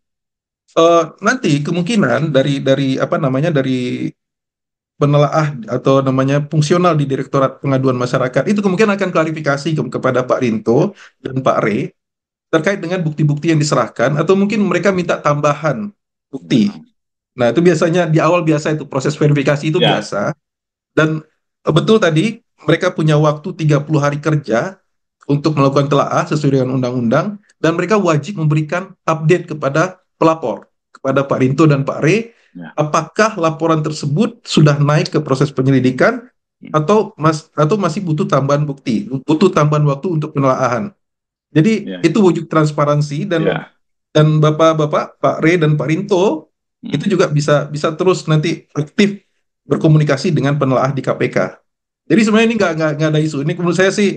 nanti kemungkinan dari penelaah atau namanya fungsional di Direktorat Pengaduan Masyarakat itu kemungkinan akan klarifikasi kepada Pak Rinto dan Pak Rey terkait dengan bukti-bukti yang diserahkan atau mungkin mereka minta tambahan bukti. Nah, itu biasanya di awal biasa itu proses verifikasi itu biasa. Dan betul tadi mereka punya waktu 30 hari kerja untuk melakukan telaah sesuai dengan undang-undang dan mereka wajib memberikan update kepada pelapor, kepada Pak Rinto dan Pak Rey, apakah laporan tersebut sudah naik ke proses penyelidikan atau masih butuh tambahan bukti, butuh tambahan waktu untuk penelaahan. Jadi itu wujud transparansi dan Bapak-bapak Pak Rey dan Pak Rinto itu juga bisa terus nanti aktif berkomunikasi dengan penelaah di KPK. Jadi sebenarnya ini nggak ada isu. Ini menurut saya sih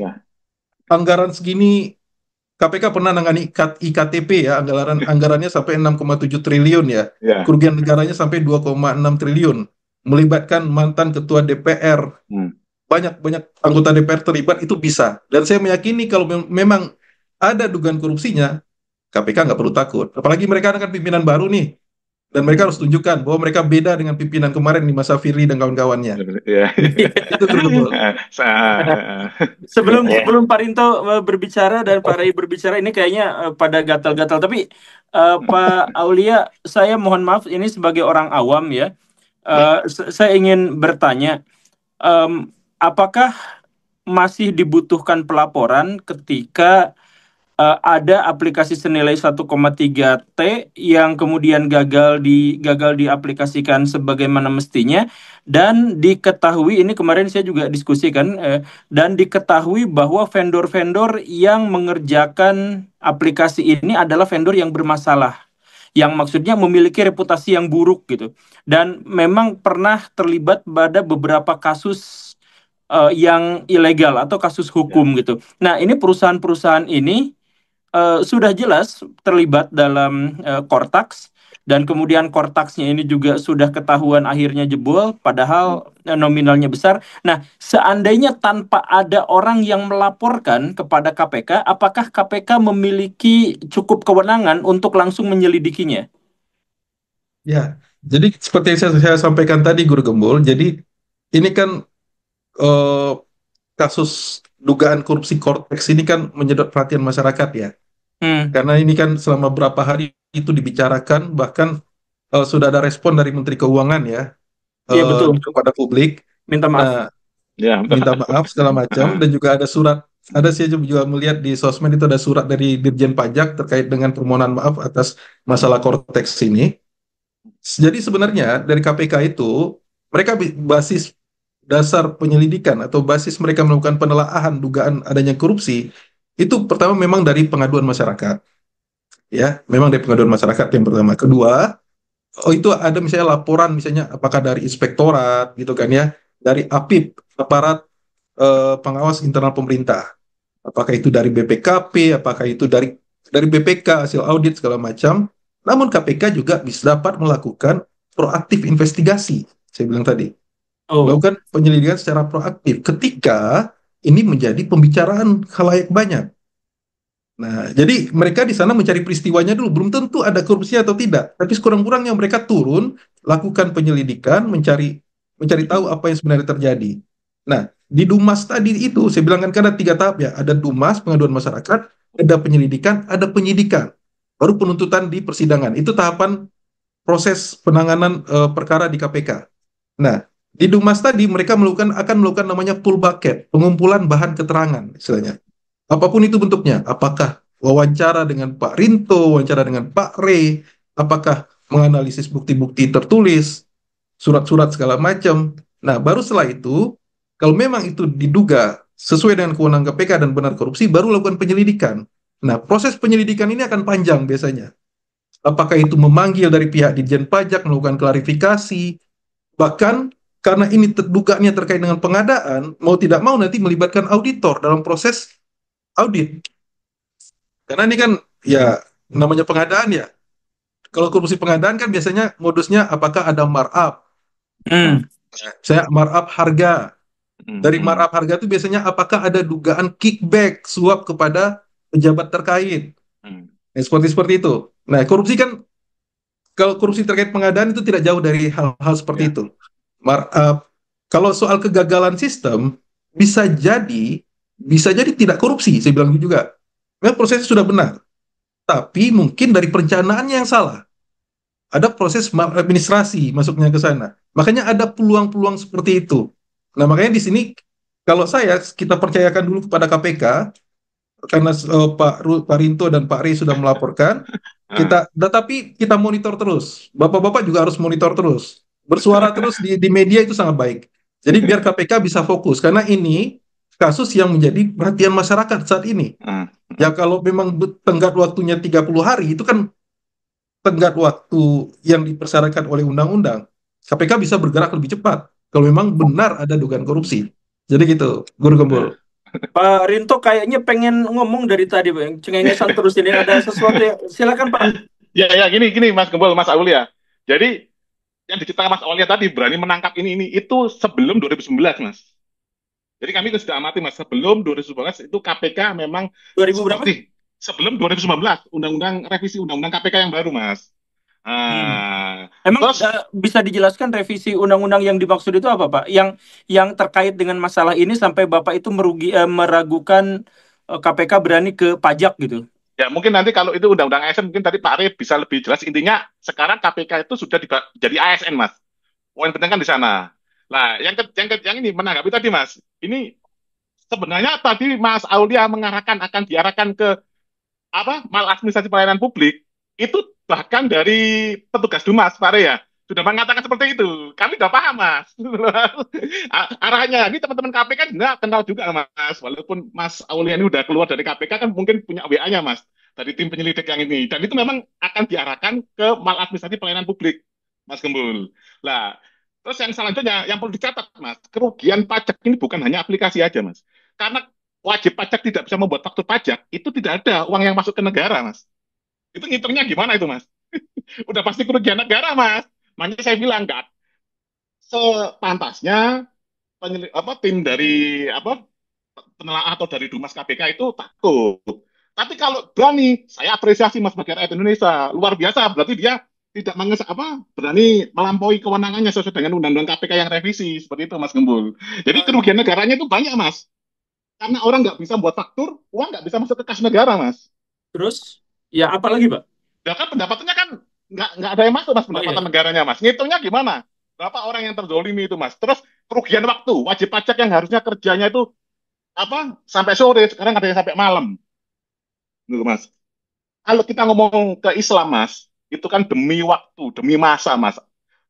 anggaran segini KPK pernah nangani IKTP ya, anggarannya sampai 6,7 triliun ya. Kerugian negaranya sampai 2,6 triliun. Melibatkan mantan ketua DPR. Banyak anggota DPR terlibat, itu bisa. Dan saya meyakini kalau memang ada dugaan korupsinya, KPK nggak perlu takut. Apalagi mereka kan pimpinan baru nih. Dan mereka harus tunjukkan bahwa mereka beda dengan pimpinan kemarin di masa Firly dan kawan-kawannya. Itu betul. Sebelum Pak Rinto berbicara dan Pak Rey berbicara, ini kayaknya pada gatal-gatal. Tapi Pak Aulia, saya mohon maaf ini sebagai orang awam ya. Saya ingin bertanya, apakah masih dibutuhkan pelaporan ketika ada aplikasi senilai 1,3 T yang kemudian gagal diaplikasikan sebagaimana mestinya, dan diketahui, ini kemarin saya juga diskusikan, dan diketahui bahwa vendor-vendor yang mengerjakan aplikasi ini adalah vendor yang bermasalah, yang maksudnya memiliki reputasi yang buruk gitu, dan memang pernah terlibat pada beberapa kasus yang ilegal atau kasus hukum gitu. Nah, ini perusahaan-perusahaan ini sudah jelas terlibat dalam Kortaks, dan kemudian kortaksnya ini juga sudah ketahuan akhirnya jebol, padahal nominalnya besar. Nah, seandainya tanpa ada orang yang melaporkan kepada KPK, apakah KPK memiliki cukup kewenangan untuk langsung menyelidikinya? Ya, jadi seperti yang saya sampaikan tadi, Guru Gembul, jadi ini kan eh, kasus dugaan korupsi Kortex ini kan menyedot perhatian masyarakat ya. Hmm, Karena ini kan selama berapa hari itu dibicarakan, bahkan sudah ada respon dari Menteri Keuangan ya iya betul. kepada publik. Minta maaf. Nah, Ya, minta maaf segala macam, dan juga ada surat, ada sih juga melihat di sosmed itu ada surat dari Dirjen Pajak terkait dengan permohonan maaf atas masalah Kortex ini. Jadi sebenarnya dari KPK itu mereka basis dasar penyelidikan atau basis mereka melakukan penelaahan dugaan adanya korupsi itu pertama memang dari pengaduan masyarakat, ya, memang dari pengaduan masyarakat yang pertama. Kedua, oh itu ada misalnya laporan misalnya apakah dari inspektorat gitu kan ya, dari APIP, aparat pengawas internal pemerintah, apakah itu dari BPKP, apakah itu dari BPK hasil audit segala macam. Namun KPK juga bisa dapat melakukan proaktif investigasi. Saya bilang tadi, Oh, melakukan penyelidikan secara proaktif ketika ini menjadi pembicaraan khalayak banyak. Nah, jadi mereka di sana mencari peristiwanya dulu, belum tentu ada korupsi atau tidak, tapi sekurang-kurangnya mereka turun, lakukan penyelidikan, mencari mencari tahu apa yang sebenarnya terjadi. Nah, di Dumas tadi itu saya bilang kan ada tiga tahap ya, ada Dumas, pengaduan masyarakat, ada penyelidikan, ada penyidikan, baru penuntutan di persidangan. Itu tahapan proses penanganan perkara di KPK. Nah, di Dumas tadi mereka akan melakukan namanya pull bucket, pengumpulan bahan keterangan istilahnya. Apapun itu bentuknya, apakah wawancara dengan Pak Rinto, wawancara dengan Pak Rey, apakah menganalisis bukti-bukti tertulis, surat-surat segala macam. Nah, baru setelah itu, kalau memang itu diduga sesuai dengan kewenangan KPK dan benar korupsi, baru lakukan penyelidikan. Nah, proses penyelidikan ini akan panjang biasanya. Apakah itu memanggil dari pihak Ditjen Pajak, melakukan klarifikasi, bahkan karena ini dugaannya terkait dengan pengadaan, mau tidak mau nanti melibatkan auditor dalam proses audit. Karena ini kan ya namanya pengadaan ya. Kalau korupsi pengadaan kan biasanya modusnya apakah ada markup. hmm. Saya markup harga. Dari markup harga itu biasanya apakah ada dugaan kickback, suap kepada pejabat terkait. Nah, seperti seperti itu. Nah, korupsi kan kalau korupsi terkait pengadaan itu tidak jauh dari hal-hal seperti ya. itu. Markup. Kalau soal kegagalan sistem bisa jadi tidak korupsi, saya bilang juga. Memang prosesnya sudah benar, tapi mungkin dari perencanaannya yang salah. Ada proses administrasi masuknya ke sana. Makanya ada peluang-peluang seperti itu. Nah, makanya di sini kalau kita percayakan dulu kepada KPK karena Pak Rinto dan Pak Rey sudah melaporkan, tetapi kita monitor terus. Bapak-bapak juga harus monitor terus. Bersuara terus di media itu sangat baik. Jadi biar KPK bisa fokus karena ini kasus yang menjadi perhatian masyarakat saat ini. Ya kalau memang tenggat waktunya 30 hari itu kan tenggat waktu yang dipersyaratkan oleh undang-undang. KPK bisa bergerak lebih cepat kalau memang benar ada dugaan korupsi. Jadi gitu, Guru Gembul. Pak Rinto kayaknya pengen ngomong dari tadi, Bang. Cengengesan terus ini. Ada sesuatu yang... Silakan, Pak. Ya, gini Mas Gembul, Mas Aulia. Jadi yang diceritakan Mas Aulia tadi berani menangkap ini itu sebelum 2019, Mas. Jadi kami itu sudah amati, Mas. Sebelum 2019 itu KPK memang 2000 berapa? seperti sebelum 2019 revisi undang-undang KPK yang baru, Mas. Emang Terus bisa dijelaskan revisi undang-undang yang dimaksud itu apa, Pak? Yang terkait dengan masalah ini sampai Bapak itu meragukan KPK berani ke pajak gitu. ya mungkin nanti kalau itu undang-undang ASN mungkin tadi Pak Arif bisa lebih jelas. Intinya sekarang KPK itu sudah jadi ASN, Mas. Poin penting kan di sana. Nah, yang ini menanggapi tadi, Mas. Ini sebenarnya tadi Mas Aulia mengarahkan akan diarahkan ke maladministrasi pelayanan publik itu bahkan dari petugas Dumas, Pak Re, ya sudah mengatakan seperti itu. Kami sudah paham, Mas. Arahnya ini teman-teman KPK juga kenal juga, Mas. Walaupun Mas Aulia ini udah keluar dari KPK kan mungkin punya WA-nya, Mas, dari tim penyelidik yang ini. Dan itu memang akan diarahkan ke maladministrasi pelayanan publik, Mas Gembul. Nah, terus yang selanjutnya yang perlu dicatat, Mas, kerugian pajak ini bukan hanya aplikasi aja, Mas. Karena wajib pajak tidak bisa membuat faktur pajak, itu tidak ada uang yang masuk ke negara, Mas. Itu ngitungnya gimana itu, Mas? Udah pasti kerugian negara, Mas. Makanya saya bilang nggak sepantasnya tim dari penelaah atau dari Dumas KPK itu takut. Tapi kalau berani, saya apresiasi Mas sebagai rakyat Indonesia. Luar biasa, berarti dia tidak berani melampaui kewenangannya sesuai dengan Undang-Undang KPK yang revisi. Seperti itu, Mas Gembul. Jadi kerugian negaranya itu banyak, Mas. Karena orang nggak bisa buat faktur, uang nggak bisa masuk ke kas negara, Mas. Terus, ya apa lagi, Pak? Ya kan pendapatannya kan nggak ada yang masuk, Mas, Oh iya. pendapatan negaranya, Mas. Ngitungnya gimana? Berapa orang yang terzolimi itu, Mas? Terus kerugian waktu, wajib pajak yang harusnya kerjanya itu sampai sore, sekarang ada yang sampai malam. Gitu, Mas. Kalau kita ngomong ke Islam, Mas, itu kan demi waktu, demi masa, Mas.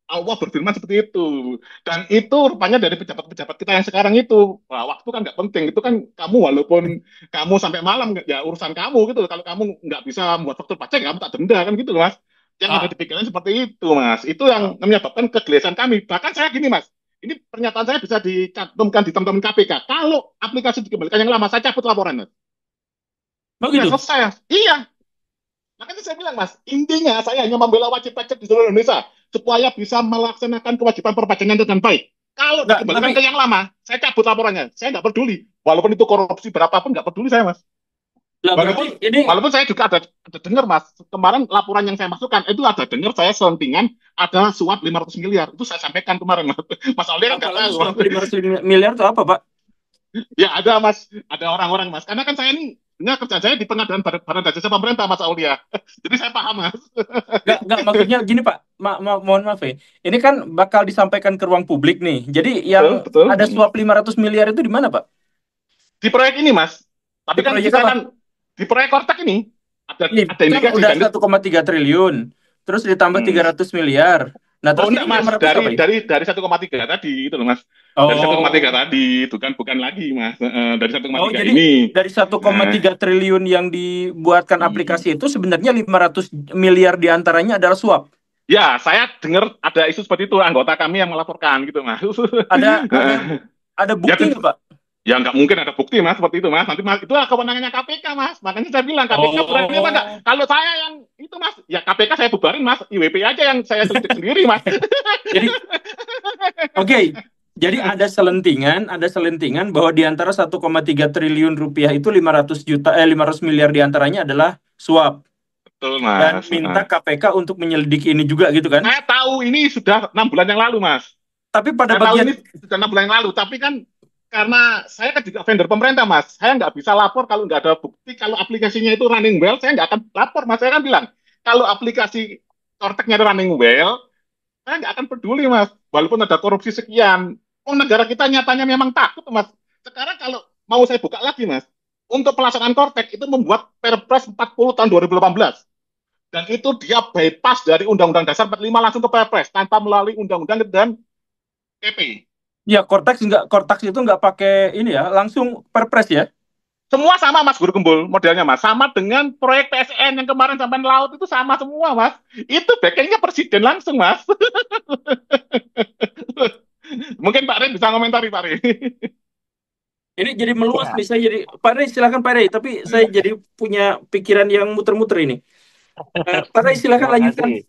Allah berfirman seperti itu. Dan itu rupanya dari pejabat-pejabat kita yang sekarang itu. Wah, waktu kan nggak penting. Itu kan kamu walaupun kamu sampai malam, ya urusan kamu gitu. Kalau kamu nggak bisa membuat faktur pajak, kamu tak denda kan gitu loh, Mas. Yang ada Ah, di pikiran seperti itu, Mas. Itu yang menyebabkan kegelisahan kami. Bahkan saya gini, Mas. Ini pernyataan saya bisa dicantumkan di teman-teman KPK. Kalau aplikasi dikembalikan yang lama, saya cabut laporan, Mas. oh Udah gitu. selesai, Mas. Iya. Makanya saya bilang, Mas, intinya saya hanya membela wajib pajak di seluruh Indonesia supaya bisa melaksanakan kewajiban perpajakan dengan baik. Kalau Nggak, dikembalikan tapi ke yang lama, saya cabut laporannya. Saya nggak peduli. Walaupun itu korupsi berapapun, nggak peduli saya, Mas. lah berarti Walaupun ini walaupun saya juga ada dengar, Mas. Kemarin laporan yang saya masukkan, itu ada dengar saya selentingan ada suap 500 miliar. Itu saya sampaikan kemarin, Mas. Mas Aldi kan nggak apalagi tahu, Mas. suap 500 miliar itu apa, Pak? Ya ada, Mas. Ada orang-orang, Mas. Karena kan saya ini sebenarnya kerjaan saya di pengadaan barang dan jasa pemerintah, Mas Aulia. Jadi saya paham, Mas. Nggak, maksudnya gini, Pak. Mohon maaf ya. Ini kan bakal disampaikan ke ruang publik nih. Jadi Betul, yang betul. ada suap 500 miliar itu di mana, Pak? Di proyek ini, Mas. Di Tapi kan proyek kita apa? kan di proyek Kortek ini Ini ada kan indikasi udah kan. 1,3 triliun. Terus ditambah Hmm. 300 miliar. Nah, Oh terus ini enggak, Mas, 500 apa ini? dari 1,3 tadi itu loh, Mas. Dari 1,3 Oh. tadi itu kan bukan lagi, Mas. Dari Oh, 1,3 jadi ini. dari 1,3 triliun yang dibuatkan Hmm. aplikasi itu sebenarnya 500 miliar diantaranya adalah suap. Ya, saya dengar ada isu seperti itu anggota kami yang melaporkan gitu, Mas. Ada ada ada Ya, bukti nggak, Pak? ya nggak mungkin ada bukti, Mas, seperti itu, Mas. Nanti Mas, itu kewenangannya KPK, Mas. Makanya saya bilang KPK berani apa enggak? Oh. Kalau saya yang itu, Mas, ya KPK saya bubarin, Mas. IWP aja yang saya selidik sendiri, Mas. Jadi oke. Jadi ada selentingan bahwa di antara 1,3 triliun rupiah itu 500 miliar diantaranya adalah suap Betul, dan Mas. minta KPK untuk menyelidiki ini juga gitu kan. Saya tahu ini sudah 6 bulan yang lalu, Mas. Tapi pada Saya tahu bagian ini sudah 6 bulan yang lalu, tapi kan karena saya kan juga vendor pemerintah, Mas. Saya nggak bisa lapor kalau nggak ada bukti. Kalau aplikasinya itu running well, saya nggak akan lapor, Mas. Saya kan bilang, kalau aplikasi Korteknya running well, saya nggak akan peduli, Mas. Walaupun ada korupsi sekian. Oh, negara kita nyatanya memang takut, Mas. Sekarang kalau mau saya buka lagi, Mas, untuk pelaksanaan Kortek itu membuat Perpres 40 tahun 2018. Dan itu dia bypass dari Undang-Undang Dasar 45 langsung ke Perpres tanpa melalui Undang-Undang dan PP. ya Cortex itu nggak pakai ini ya, langsung perpres ya. Semua sama, Mas Guru Gembul modelnya, Mas. Sama dengan proyek PSN yang kemarin sampai laut itu sama semua, Mas. Itu backingnya presiden langsung, Mas. Mungkin Pak Rey bisa komentari, Pak Rey. Ini jadi meluas Ya, nih, saya jadi Pak Rey silakan Pak Rey, tapi saya jadi punya pikiran yang muter-muter ini. Pak Rey silakan terima lanjutkan. kasih.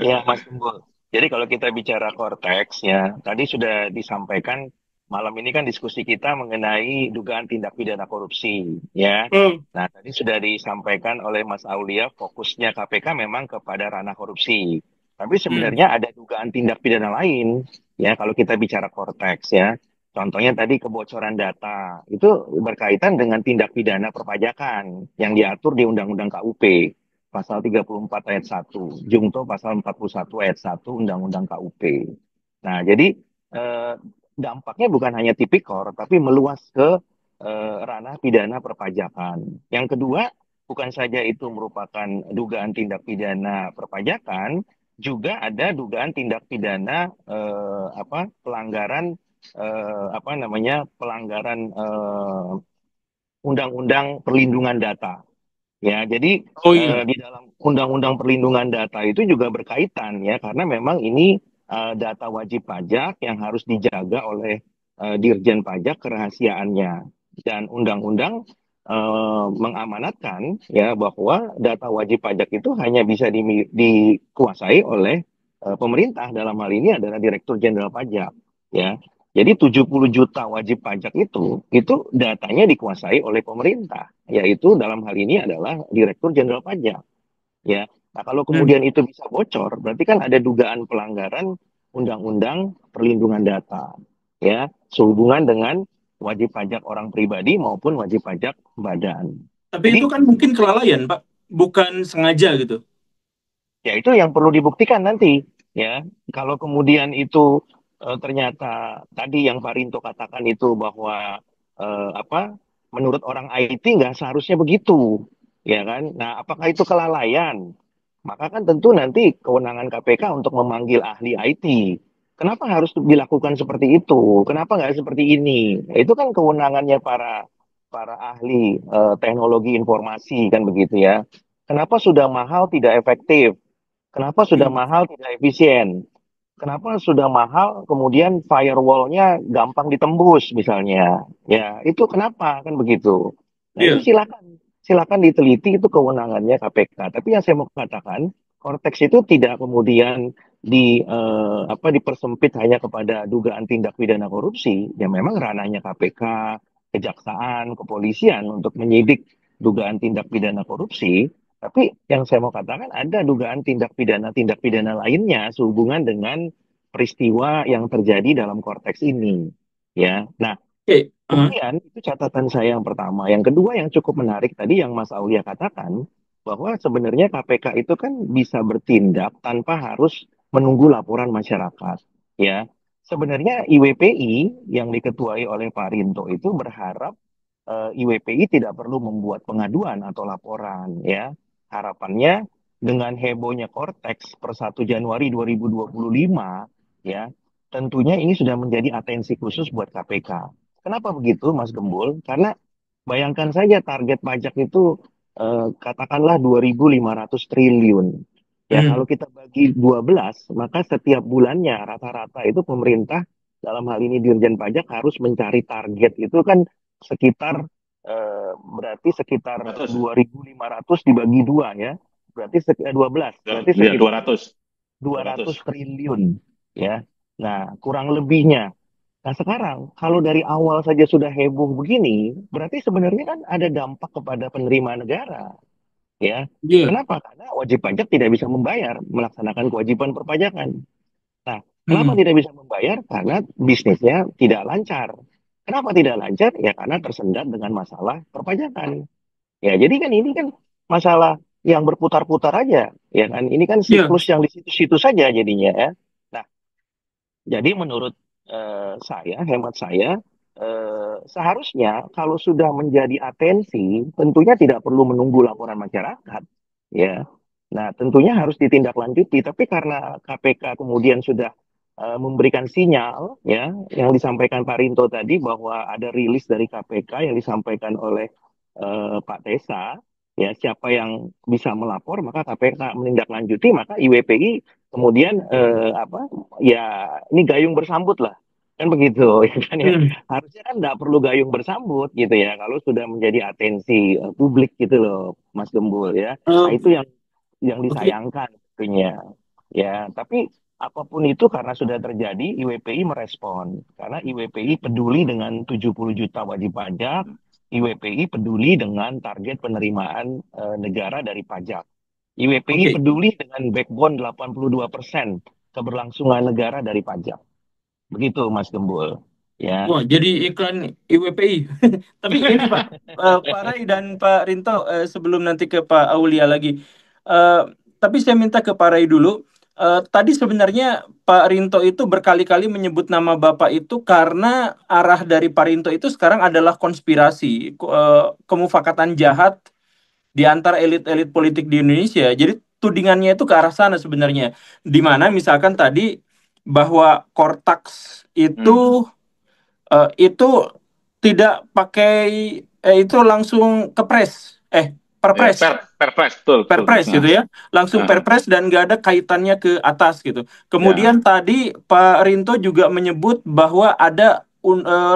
Ya, Mas Gembul. Jadi kalau kita bicara Cortex ya, tadi sudah disampaikan malam ini kan diskusi kita mengenai dugaan tindak pidana korupsi ya. Hmm. Nah, tadi sudah disampaikan oleh Mas Aulia fokusnya KPK memang kepada ranah korupsi. Tapi sebenarnya ada dugaan tindak pidana lain ya kalau kita bicara Cortex ya. Contohnya tadi kebocoran data itu berkaitan dengan tindak pidana perpajakan yang diatur di Undang-Undang KUP. Pasal 34 ayat 1, Jungto pasal 41 ayat 1 Undang-Undang KUP. Nah, jadi eh, dampaknya bukan hanya tipikor, tapi meluas ke ranah pidana perpajakan. Yang kedua, bukan saja itu merupakan dugaan tindak pidana perpajakan, juga ada dugaan tindak pidana pelanggaran pelanggaran Undang-Undang Perlindungan Data. Ya, jadi Oh iya. di dalam Undang-Undang Perlindungan Data itu juga berkaitan ya, karena memang ini data wajib pajak yang harus dijaga oleh Dirjen Pajak kerahasiaannya. Dan Undang-Undang mengamanatkan ya bahwa data wajib pajak itu hanya bisa dikuasai oleh pemerintah, dalam hal ini adalah Direktur Jenderal Pajak ya. Jadi 70 juta wajib pajak itu datanya dikuasai oleh pemerintah, yaitu dalam hal ini adalah Direktur Jenderal Pajak ya. Nah, kalau Hmm. kemudian itu bisa bocor, berarti kan ada dugaan pelanggaran Undang-Undang Perlindungan Data ya, sehubungan dengan wajib pajak orang pribadi maupun wajib pajak badan. Tapi itu Jadi kan mungkin kelalaian, Pak, bukan sengaja gitu. ya itu yang perlu dibuktikan nanti ya. Kalau kemudian itu ternyata tadi yang Pak Rinto katakan itu bahwa apa menurut orang IT nggak seharusnya begitu ya kan. Nah, apakah itu kelalaian? Maka kan tentu nanti kewenangan KPK untuk memanggil ahli IT. Kenapa harus dilakukan seperti itu? Kenapa nggak seperti ini? Itu kan kewenangannya para para ahli teknologi informasi kan begitu ya. Kenapa sudah mahal tidak efektif? Kenapa sudah Hmm. mahal tidak efisien? Kenapa sudah mahal kemudian firewall-nya gampang ditembus misalnya? Ya, itu kenapa kan begitu. Nah, itu Iya. silakan silakan diteliti, itu kewenangannya KPK. Tapi yang saya mau katakan, konteks itu tidak kemudian dipersempit hanya kepada dugaan tindak pidana korupsi. Ya memang ranahnya KPK, kejaksaan, kepolisian untuk menyidik dugaan tindak pidana korupsi. Tapi yang saya mau katakan ada dugaan tindak pidana lainnya sehubungan dengan peristiwa yang terjadi dalam konteks ini. Ya, nah Oke. kemudian itu catatan saya yang pertama. Yang kedua yang cukup menarik tadi yang Mas Aulia katakan bahwa sebenarnya KPK itu kan bisa bertindak tanpa harus menunggu laporan masyarakat. Ya, sebenarnya IWPI yang diketuai oleh Pak Rinto itu berharap IWPI tidak perlu membuat pengaduan atau laporan ya. Harapannya dengan hebohnya Cortex per 1 Januari 2025 ya, tentunya ini sudah menjadi atensi khusus buat KPK. Kenapa begitu Mas Gembul? Karena bayangkan saja target pajak itu katakanlah 2.500 triliun. Ya, kalau Hmm. kita bagi 12, maka setiap bulannya rata-rata itu pemerintah dalam hal ini Dirjen Pajak harus mencari target itu kan sekitar berarti sekitar 100, 2.500 dibagi dua ya. Berarti 12, berarti ya sekitar 200, 200. 200 triliun ya. Nah, kurang lebihnya. Nah, sekarang kalau dari awal saja sudah heboh begini, berarti sebenarnya kan ada dampak kepada penerimaan negara ya. Iya. Kenapa? Karena wajib pajak tidak bisa membayar, melaksanakan kewajiban perpajakan. Nah, kenapa Hmm. tidak bisa membayar? Karena bisnisnya tidak lancar. Kenapa tidak lancar? Ya karena tersendat dengan masalah perpajakan. Ya, jadi kan ini kan masalah yang berputar-putar aja, ya kan? Ini kan Iya. siklus yang di situ-situ saja jadinya ya. Nah, jadi menurut saya, hemat saya, seharusnya kalau sudah menjadi atensi, tentunya tidak perlu menunggu laporan masyarakat, ya. Nah, tentunya harus ditindaklanjuti. Tapi karena KPK kemudian sudah memberikan sinyal, ya, yang disampaikan Pak Rinto tadi bahwa ada rilis dari KPK yang disampaikan oleh Pak Tesa, ya, siapa yang bisa melapor maka KPK menindaklanjuti, maka IWPI kemudian ya ini gayung bersambut lah kan begitu ya kan ya, Hmm. harusnya kan nggak perlu gayung bersambut gitu ya kalau sudah menjadi atensi publik gitu loh Mas Gembul ya. Nah Eh, itu yang oke. disayangkan tentunya ya, tapi apapun itu karena sudah terjadi IWPI merespon karena IWPI peduli dengan 70 juta wajib pajak, IWPI peduli dengan target penerimaan negara dari pajak. IWPI Oke. peduli dengan backbone 82% keberlangsungan negara dari pajak. Begitu Mas Gembul. Ya. Wah, jadi iklan IWPI. Tapi ini Pak, Pak Rai dan Pak Rinto, sebelum nanti ke Pak Aulia lagi. Eh, tapi saya minta ke Pak Rai dulu. Tadi sebenarnya Pak Rinto itu berkali-kali menyebut nama Bapak itu karena arah dari Pak Rinto itu sekarang adalah konspirasi, kemufakatan jahat di antara elit-elit politik di Indonesia. Jadi tudingannya itu ke arah sana sebenarnya. Di mana misalkan tadi bahwa Kortax itu Hmm. itu tidak pakai itu langsung kepres Ya, perpres perpres, betul, betul. perpres Nah, gitu ya, langsung nah, perpres dan nggak ada kaitannya ke atas gitu. Kemudian ya, tadi Pak Rinto juga menyebut bahwa ada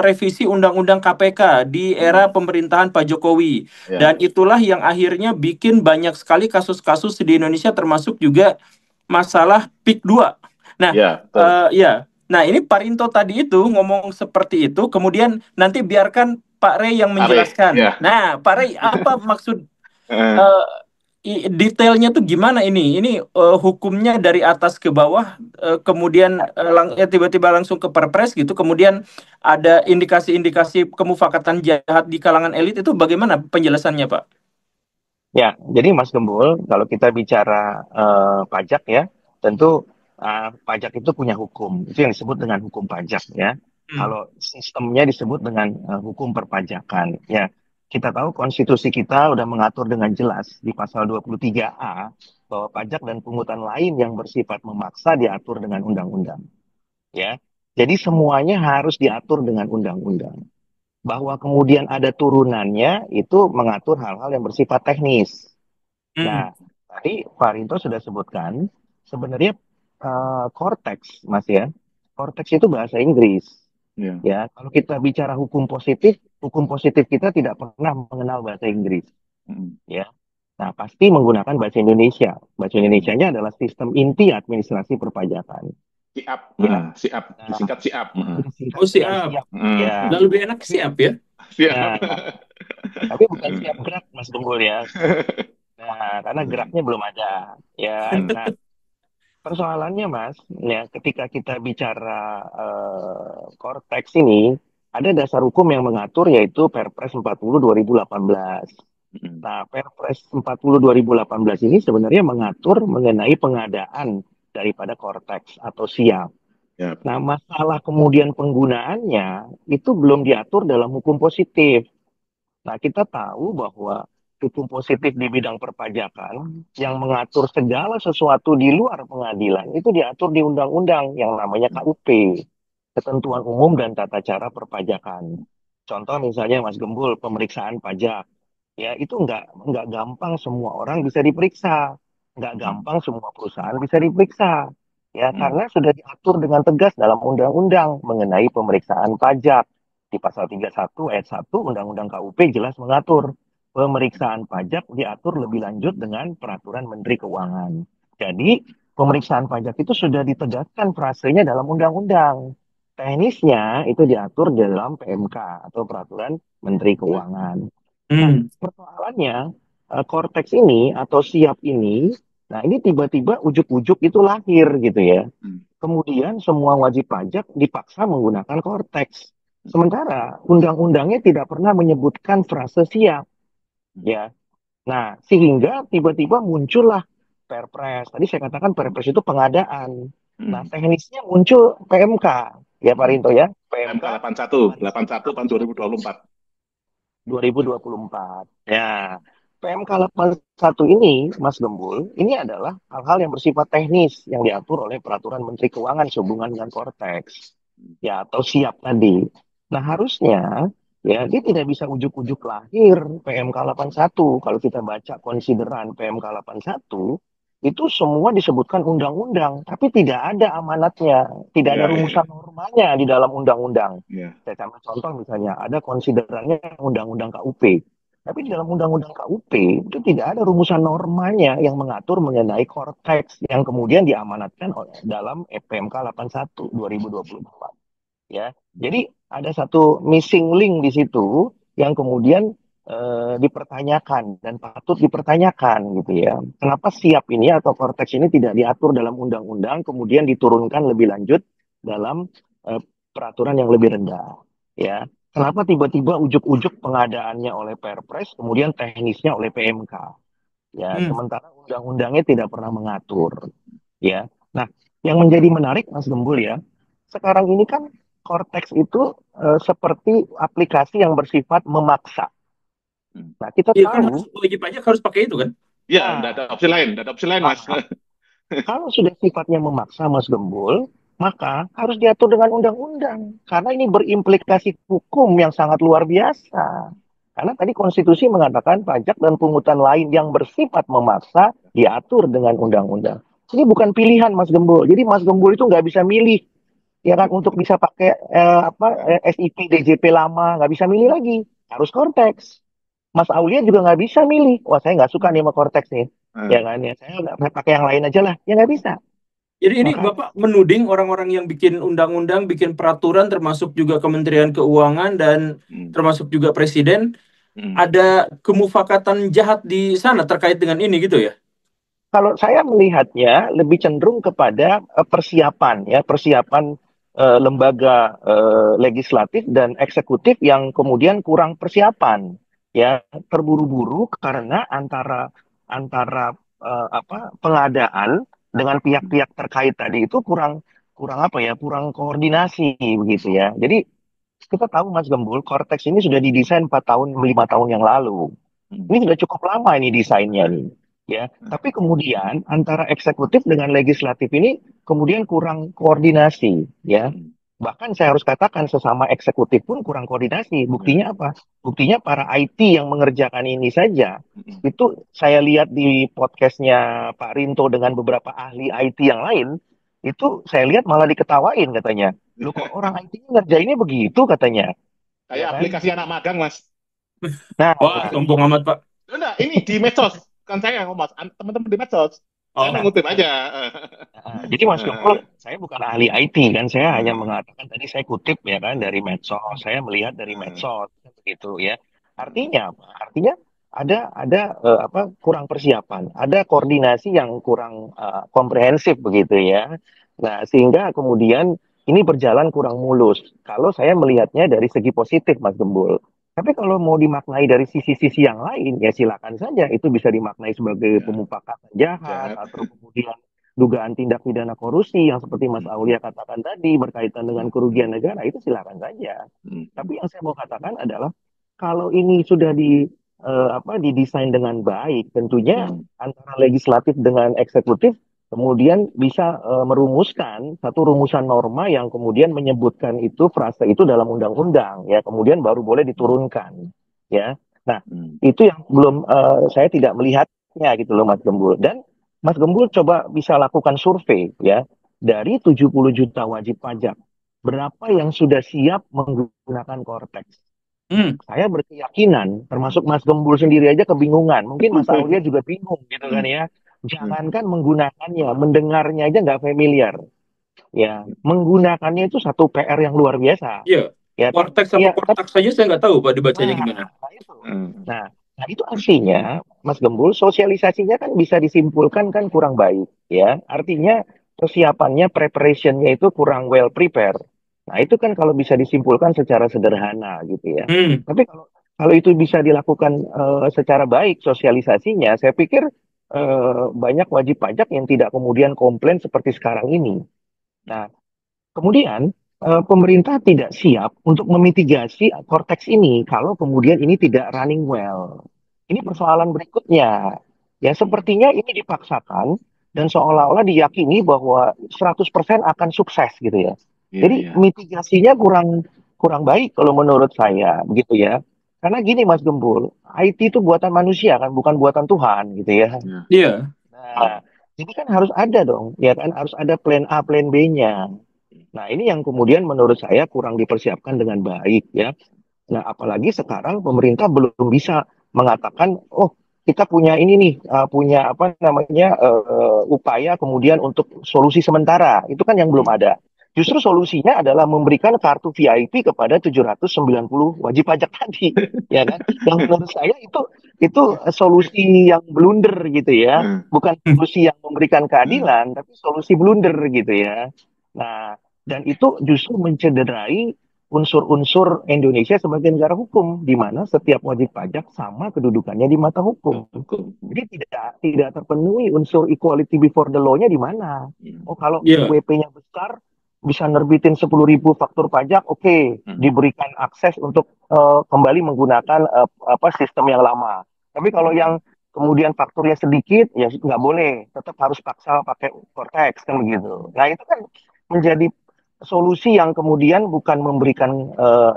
revisi Undang-Undang KPK di era pemerintahan Pak Jokowi. Ya. Dan itulah yang akhirnya bikin banyak sekali kasus-kasus di Indonesia, termasuk juga masalah PIK 2. Nah, Ya, betul. ya. Nah, ini Pak Rinto tadi itu ngomong seperti itu, kemudian nanti biarkan Pak Rey yang Are, menjelaskan. ya. Nah, Pak Rey, apa maksud Eh, detailnya tuh gimana ini? Ini hukumnya dari atas ke bawah, kemudian tiba-tiba langsung ke Perpres gitu, kemudian ada indikasi-indikasi kemufakatan jahat di kalangan elit, itu bagaimana penjelasannya, Pak? Ya, jadi Mas Gembul, kalau kita bicara pajak ya, tentu pajak itu punya hukum. Itu yang disebut dengan hukum pajak ya. Kalau sistemnya disebut dengan hukum perpajakan. Ya, kita tahu konstitusi kita udah mengatur dengan jelas di pasal 23A bahwa pajak dan pungutan lain yang bersifat memaksa diatur dengan undang-undang. Ya, jadi semuanya harus diatur dengan undang-undang. Bahwa kemudian ada turunannya itu mengatur hal-hal yang bersifat teknis. Nah, tadi Pak Rinto sudah sebutkan sebenarnya korteks, Mas ya. Korteks itu bahasa Inggris. ya. Ya, kalau kita bicara hukum positif kita tidak pernah mengenal bahasa Inggris. Ya. Nah, pasti menggunakan bahasa Indonesia. Bahasa Indonesianya adalah sistem inti administrasi perpajakan. Siap, Ya. siap, disingkat siap. Disingkat Oh, dengan siap. siap. Ya. Lalu lebih enak siap ya? Siap. Nah, tapi bukan siap gerak, Mas Gembul ya. Nah, karena geraknya belum ada. Ya, nah, persoalannya Mas, ya ketika kita bicara korteks ini, ada dasar hukum yang mengatur yaitu Perpres 40 2018. Nah, Perpres 40 2018 ini sebenarnya mengatur mengenai pengadaan daripada korteks atau siap. Ya. Nah, masalah kemudian penggunaannya itu belum diatur dalam hukum positif. Nah, kita tahu bahwa hukum positif di bidang perpajakan yang mengatur segala sesuatu di luar pengadilan itu diatur di undang-undang yang namanya KUP, Ketentuan Umum dan Tata Cara Perpajakan. Contoh misalnya Mas Gembul, pemeriksaan pajak. Ya, itu nggak gampang semua orang bisa diperiksa. Nggak gampang semua perusahaan bisa diperiksa. Ya, karena sudah diatur dengan tegas dalam undang-undang mengenai pemeriksaan pajak. Di pasal 31 ayat 1 Undang-Undang KUP jelas mengatur pemeriksaan pajak diatur lebih lanjut dengan peraturan Menteri Keuangan. Jadi, pemeriksaan pajak itu sudah ditegaskan frasenya dalam undang-undang. Teknisnya itu diatur dalam PMK atau peraturan Menteri Keuangan. Nah, persoalannya korteks ini atau siap ini, nah ini tiba-tiba ujuk-ujuk itu lahir gitu ya. Kemudian semua wajib pajak dipaksa menggunakan korteks. Sementara undang-undangnya tidak pernah menyebutkan frase siap. Ya. Nah, sehingga tiba-tiba muncullah Perpres. Tadi saya katakan Perpres itu pengadaan. Nah, teknisnya muncul PMK. Ya Pak Rinto ya. PMK 81 tahun 2024. 2024. Ya, PMK 81 ini, Mas Gembul, ini adalah hal-hal yang bersifat teknis yang diatur oleh Peraturan Menteri Keuangan sehubungan dengan korteks. Ya, atau siap tadi. Nah, harusnya ya dia tidak bisa ujuk-ujuk lahir PMK 81. Kalau kita baca konsideran PMK 81, itu semua disebutkan undang-undang, tapi tidak ada amanatnya, tidak ada rumusan normanya di dalam undang-undang. Saya ambil contoh misalnya, ada konsiderannya undang-undang KUP. Tapi di dalam undang-undang KUP itu tidak ada rumusan normanya yang mengatur mengenai korteks yang kemudian diamanatkan dalam PMK 81 2024. Ya, jadi ada satu missing link di situ yang kemudian dipertanyakan dan patut dipertanyakan gitu ya. Kenapa siap ini atau korteks ini tidak diatur dalam undang-undang kemudian diturunkan lebih lanjut dalam peraturan yang lebih rendah ya. Kenapa tiba-tiba ujuk-ujuk pengadaannya oleh Perpres kemudian teknisnya oleh PMK ya, sementara undang-undangnya tidak pernah mengatur ya. Nah, yang menjadi menarik Mas Gembul ya, sekarang ini kan korteks itu seperti aplikasi yang bersifat memaksa. Nah, kita tahu wajib pajak harus pakai itu kan? Ya, tidak ada opsi lain, Mas. Kalau sudah sifatnya memaksa, Mas Gembul, maka harus diatur dengan undang-undang. Karena ini berimplikasi hukum yang sangat luar biasa. Karena tadi konstitusi mengatakan pajak dan pungutan lain yang bersifat memaksa diatur dengan undang-undang. Ini bukan pilihan Mas Gembul. Jadi Mas Gembul itu nggak bisa milih ya kan, untuk bisa pakai SIP DJP lama, nggak bisa milih lagi, harus Cortex. Mas Aulia juga nggak bisa milih. Wah, saya nggak suka nih sama Cortex nih. Ya kan, ya saya nggak pakai yang lain aja lah. Ya nggak bisa. Jadi ini Maka Bapak menuding orang-orang yang bikin undang-undang, bikin peraturan, termasuk juga Kementerian Keuangan dan termasuk juga Presiden, ada kemufakatan jahat di sana terkait dengan ini gitu ya? kalau saya melihatnya lebih cenderung kepada persiapan, ya, persiapan lembaga legislatif dan eksekutif yang kemudian kurang persiapan, ya, terburu-buru karena antara antara pengadaan dengan pihak-pihak terkait tadi itu kurang kurang apa ya, kurang koordinasi begitu ya. Jadi kita tahu Mas Gembul, Cortex ini sudah didesain 4 tahun, 5 tahun yang lalu. Ini sudah cukup lama ini desainnya nih. Ya, tapi kemudian antara eksekutif dengan legislatif ini kemudian kurang koordinasi, ya. Bahkan saya harus katakan sesama eksekutif pun kurang koordinasi. Buktinya apa? Buktinya para IT yang mengerjakan ini saja. Itu saya lihat di podcastnya Pak Rinto dengan beberapa ahli IT yang lain, itu saya lihat malah diketawain katanya. Lu kok orang IT ngerjainnya begitu katanya, ya Kayak kan? aplikasi anak magang, Mas. Nah, Wah, sombong amat Pak. Enggak, ini di medsos. Kan saya yang ngomong, teman-teman di medsos. Saya Oh, mengutip aja. jadi Mas Gembul, saya bukan ahli IT kan, saya hanya mengatakan tadi saya kutip ya kan dari medsos, saya melihat dari medsos begitu ya. Artinya apa? Artinya ada kurang persiapan, ada koordinasi yang kurang komprehensif begitu ya. Nah, sehingga kemudian ini berjalan kurang mulus. Kalau saya melihatnya dari segi positif, Mas Gembul. Tapi kalau mau dimaknai dari sisi-sisi yang lain, ya silakan saja. Itu bisa dimaknai sebagai Ya, pemufakatan jahat, jahat. atau kemudian dugaan tindak pidana korupsi yang seperti Mas Aulia katakan tadi berkaitan dengan kerugian negara, itu silakan saja. Tapi yang saya mau katakan adalah kalau ini sudah didesain dengan baik, tentunya antara legislatif dengan eksekutif kemudian bisa merumuskan satu rumusan norma yang kemudian menyebutkan itu frase itu dalam undang-undang, ya, kemudian baru boleh diturunkan, ya. Nah, itu yang belum saya tidak melihatnya gitu loh Mas Gembul. Dan Mas Gembul coba bisa lakukan survei ya, dari 70 juta wajib pajak, berapa yang sudah siap menggunakan Cortex? Saya berkeyakinan, termasuk Mas Gembul sendiri aja kebingungan. Mungkin Mas Aulia juga bingung gitu kan ya. Jangankan menggunakannya, mendengarnya aja nggak familiar. Ya, menggunakannya itu satu PR yang luar biasa. iya. Ya kan? Cortex apa Ya, Cortex saja saya nggak tahu Pak dibacanya nah, gimana. nah itu. Nah, nah itu artinya, Mas Gembul, sosialisasinya kan bisa disimpulkan kan kurang baik. Ya, artinya persiapannya, preparationnya itu kurang well prepare. Nah, itu kan kalau bisa disimpulkan secara sederhana gitu ya. Hmm, Tapi kalau kalau itu bisa dilakukan secara baik sosialisasinya, saya pikir banyak wajib pajak yang tidak kemudian komplain seperti sekarang ini. Nah, kemudian pemerintah tidak siap untuk memitigasi Cortex ini kalau kemudian ini tidak running well. Ini persoalan berikutnya. Ya, sepertinya ini dipaksakan dan seolah-olah diyakini bahwa 100% akan sukses gitu ya. Jadi mitigasinya kurang kurang baik kalau menurut saya begitu ya. Karena gini Mas Gembul, IT itu buatan manusia kan, bukan buatan Tuhan gitu ya. iya. Nah, ini kan harus ada dong, ya kan, harus ada plan A, plan B-nya. Nah, ini yang kemudian menurut saya kurang dipersiapkan dengan baik ya. Nah, apalagi sekarang pemerintah belum bisa mengatakan, oh, kita punya ini nih, punya apa namanya upaya kemudian untuk solusi sementara. Itu kan yang belum ada. Justru solusinya adalah memberikan kartu VIP kepada 790 wajib pajak tadi, ya kan? Yang menurut saya itu solusi yang blunder gitu ya, bukan solusi yang memberikan keadilan, tapi solusi blunder gitu ya. Nah, dan itu justru mencederai unsur-unsur Indonesia sebagai negara hukum, di mana setiap wajib pajak sama kedudukannya di mata hukum. Jadi tidak terpenuhi unsur equality before the law-nya di mana? Oh, kalau Iya. WP-nya besar, bisa nerbitin 10.000 faktur pajak, oke, diberikan akses untuk kembali menggunakan sistem yang lama. Tapi kalau yang kemudian fakturnya sedikit, ya nggak boleh, tetap harus paksa pakai Cortex kan begitu. Nah itu kan menjadi solusi yang kemudian bukan memberikan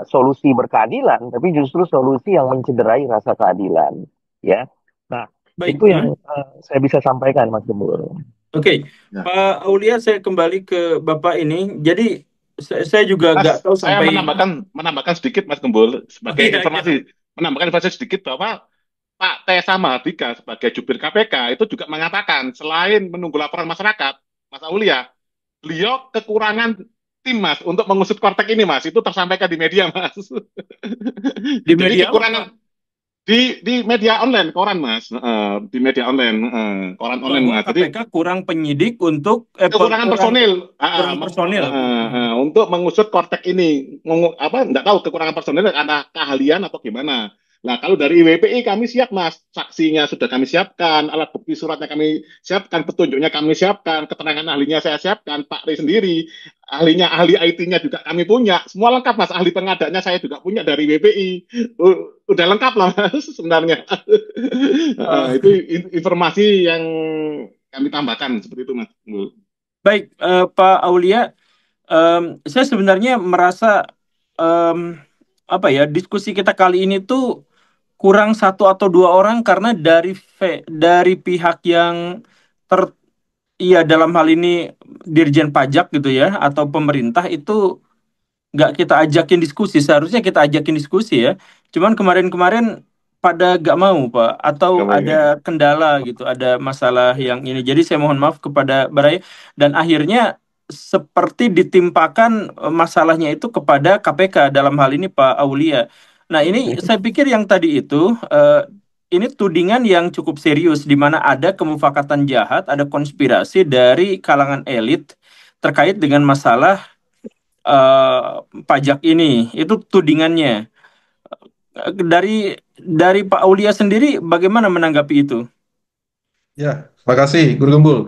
solusi berkeadilan, tapi justru solusi yang mencederai rasa keadilan. Ya, nah Baik. itu yang saya bisa sampaikan, Mas Gembul. Oke, Pak Aulia, saya kembali ke Bapak ini. Jadi Saya juga nggak Mas, tahu saya sampai. menambahkan sedikit Mas Gembul Oh sebagai iya, iya. informasi, menambahkan informasi sedikit bahwa Pak Tessa Mahardika sebagai jubir KPK itu juga mengatakan selain menunggu laporan masyarakat, Mas Aulia, beliau kekurangan tim Mas untuk mengusut Kortek ini Mas. Itu tersampaikan di media Mas. Di Jadi media apa, Pak? kekurangan di media online koran Mas. Di media online, koran online Bahwa Mas. Jadi KPK kurang penyidik untuk kekurangan kurang personil kurang personil. untuk mengusut Kortek ini. Apa enggak tahu kekurangan personil karena keahlian atau gimana. Nah, kalau dari IWPI kami siap Mas, saksinya sudah kami siapkan, alat bukti suratnya kami siapkan, petunjuknya kami siapkan, keterangan ahlinya saya siapkan, Pak Ri sendiri, ahli IT-nya juga kami punya, semua lengkap Mas, ahli pengadanya saya juga punya dari IWPI. Udah lengkap lah Mas sebenarnya. Eh, Itu informasi yang kami tambahkan seperti itu Mas. Baik, Pak Aulia, saya sebenarnya merasa em, apa ya, diskusi kita kali ini tuh kurang satu atau dua orang karena dari pihak yang ter iya dalam hal ini Dirjen Pajak gitu ya atau pemerintah itu nggak kita ajakin diskusi. Seharusnya kita ajakin diskusi ya. Cuman kemarin-kemarin pada nggak mau, Pak, atau Gak baik ada ya. kendala gitu, ada masalah yang ini. Jadi saya mohon maaf kepada Baraya dan akhirnya seperti ditimpakan masalahnya itu kepada KPK dalam hal ini Pak Aulia. Nah, ini saya pikir yang tadi itu ini tudingan yang cukup serius di mana ada kemufakatan jahat, ada konspirasi dari kalangan elit terkait dengan masalah pajak ini. Itu tudingannya. Dari Pak Aulia sendiri bagaimana menanggapi itu? Ya, makasih Guru Gembul.